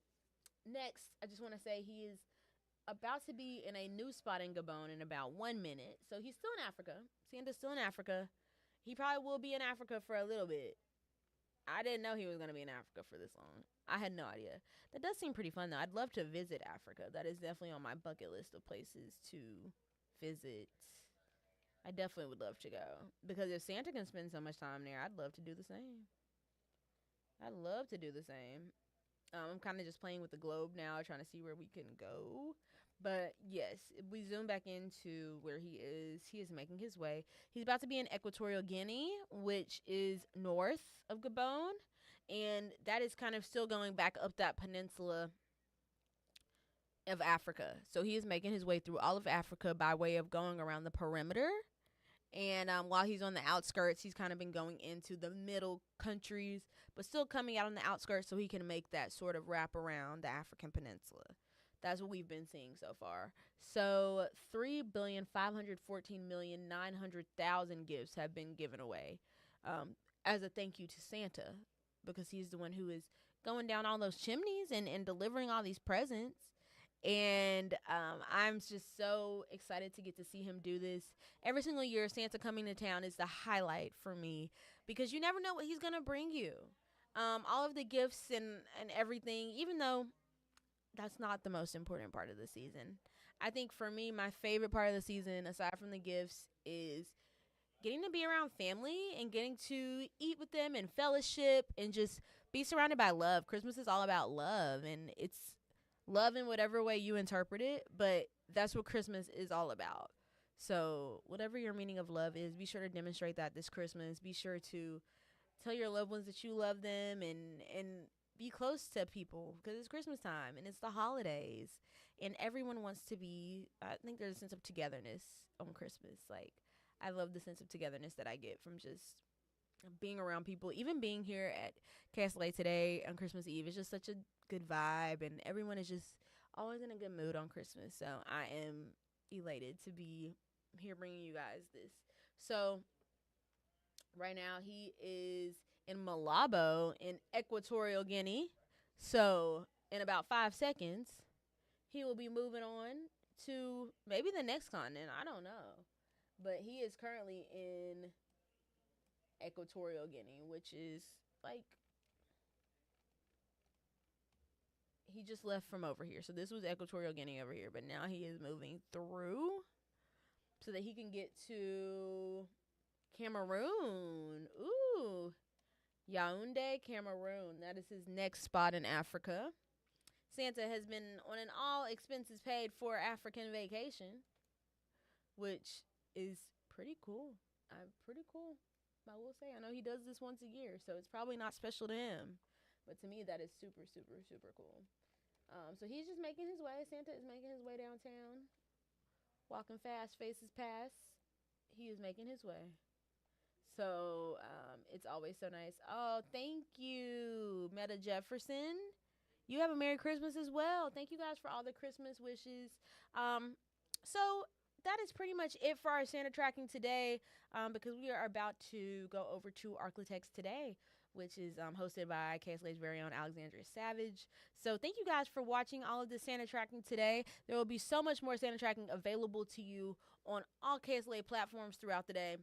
Speaker 1: next, I just want to say he is about to be in a new spot in Gabon in about 1 minute. So he's still in Africa. Santa's still in Africa. He probably will be in Africa for a little bit. I didn't know he was going to be in Africa for this long. I had no idea. That does seem pretty fun, though. I'd love to visit Africa. That is definitely on my bucket list of places to visit. I definitely would love to go. Because if Santa can spend so much time there, I'd love to do the same. I'd love to do the same. I'm kind of just playing with the globe now, trying to see where we can go. But yes, if we zoom back into where he is making his way. He's about to be in Equatorial Guinea, which is north of Gabon. And that is kind of still going back up that peninsula of Africa. So he is making his way through all of Africa by way of going around the perimeter. And while he's on the outskirts, he's kind of been going into the middle countries, but still coming out on the outskirts so he can make that sort of wrap around the African peninsula. That's what we've been seeing so far. So 3,514,900,000 gifts have been given away as a thank you to Santa, because he's the one who is going down all those chimneys and delivering all these presents. And I'm just so excited to get to see him do this. Every single year, Santa coming to town is the highlight for me, because you never know what he's going to bring you. All of the gifts and everything, even though that's not the most important part of the season. I think for me, my favorite part of the season, aside from the gifts, is getting to be around family and getting to eat with them and fellowship and just be surrounded by love. Christmas is all about love, and it's love in whatever way you interpret it, but that's what Christmas is all about. So, whatever your meaning of love is, be sure to demonstrate that this Christmas. Be sure to tell your loved ones that you love them, and be close to people, because it's Christmas time and it's the holidays, and everyone wants to be. I think there's a sense of togetherness on Christmas. Like, I love the sense of togetherness that I get from just being around people. Even being here at KSLA today on Christmas Eve is just such a good vibe, and everyone is just always in a good mood on Christmas. So I am elated to be here bringing you guys this. So right now he is in Malabo in Equatorial Guinea. So in about 5 seconds, he will be moving on to maybe the next continent. I don't know. But he is currently in Equatorial Guinea, which is like, he just left from over here. So this was Equatorial Guinea over here, but now he is moving through so that he can get to Cameroon. Ooh. Yaoundé, Cameroon. That is his next spot in Africa. Santa has been on an all expenses paid for African vacation, which is pretty cool. Pretty cool, I will say. I know he does this once a year, so it's probably not special to him. But to me, that is super, super, super cool. So he's just making his way. Santa is making his way downtown. Walking fast, faces pass. He is making his way. So it's always so nice. Oh, thank you, Meta Jefferson. You have a Merry Christmas as well. Thank you guys for all the Christmas wishes. So that is pretty much it for our Santa tracking today, because we are about to go over to Arclitex today, which is hosted by KSLA's very own Alexandria Savage. So thank you guys for watching all of this Santa tracking today. There will be so much more Santa tracking available to you on all KSLA platforms throughout the day.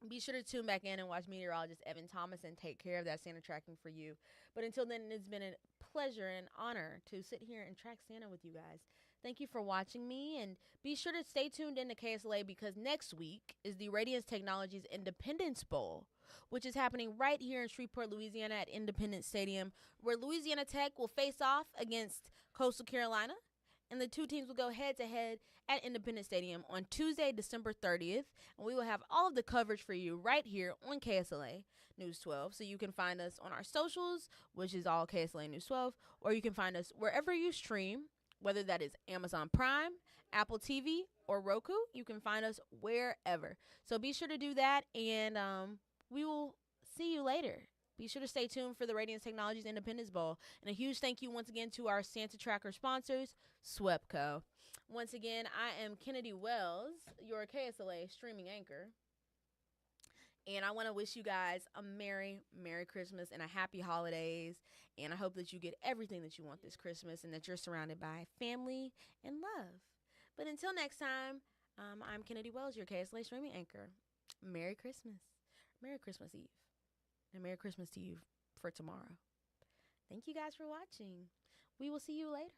Speaker 1: Be sure to tune back in and watch meteorologist Evan Thomas and take care of that Santa tracking for you. But until then, it's been a pleasure and honor to sit here and track Santa with you guys. Thank you for watching me, and be sure to stay tuned into KSLA, because next week is the Radiance Technologies Independence Bowl, which is happening right here in Shreveport, Louisiana at Independence Stadium, where Louisiana Tech will face off against Coastal Carolina, and the two teams will go head-to-head at Independence Stadium on Tuesday, December 30th, and we will have all of the coverage for you right here on KSLA News 12, so you can find us on our socials, which is all KSLA News 12, or you can find us wherever you stream, whether that is Amazon Prime, Apple TV, or Roku. You can find us wherever. So be sure to do that, and we will see you later. Be sure to stay tuned for the Radiance Technologies Independence Bowl. And a huge thank you once again to our Santa Tracker sponsors, SWEPCO. Once again, I am Kennedy Wells, your KSLA streaming anchor. And I want to wish you guys a Merry Christmas and a Happy Holidays. And I hope that you get everything that you want this Christmas, and that you're surrounded by family and love. But until next time, I'm Kennedy Wells, your KSLA streaming anchor. Merry Christmas. Merry Christmas Eve. And Merry Christmas to you for tomorrow. Thank you guys for watching. We will see you later.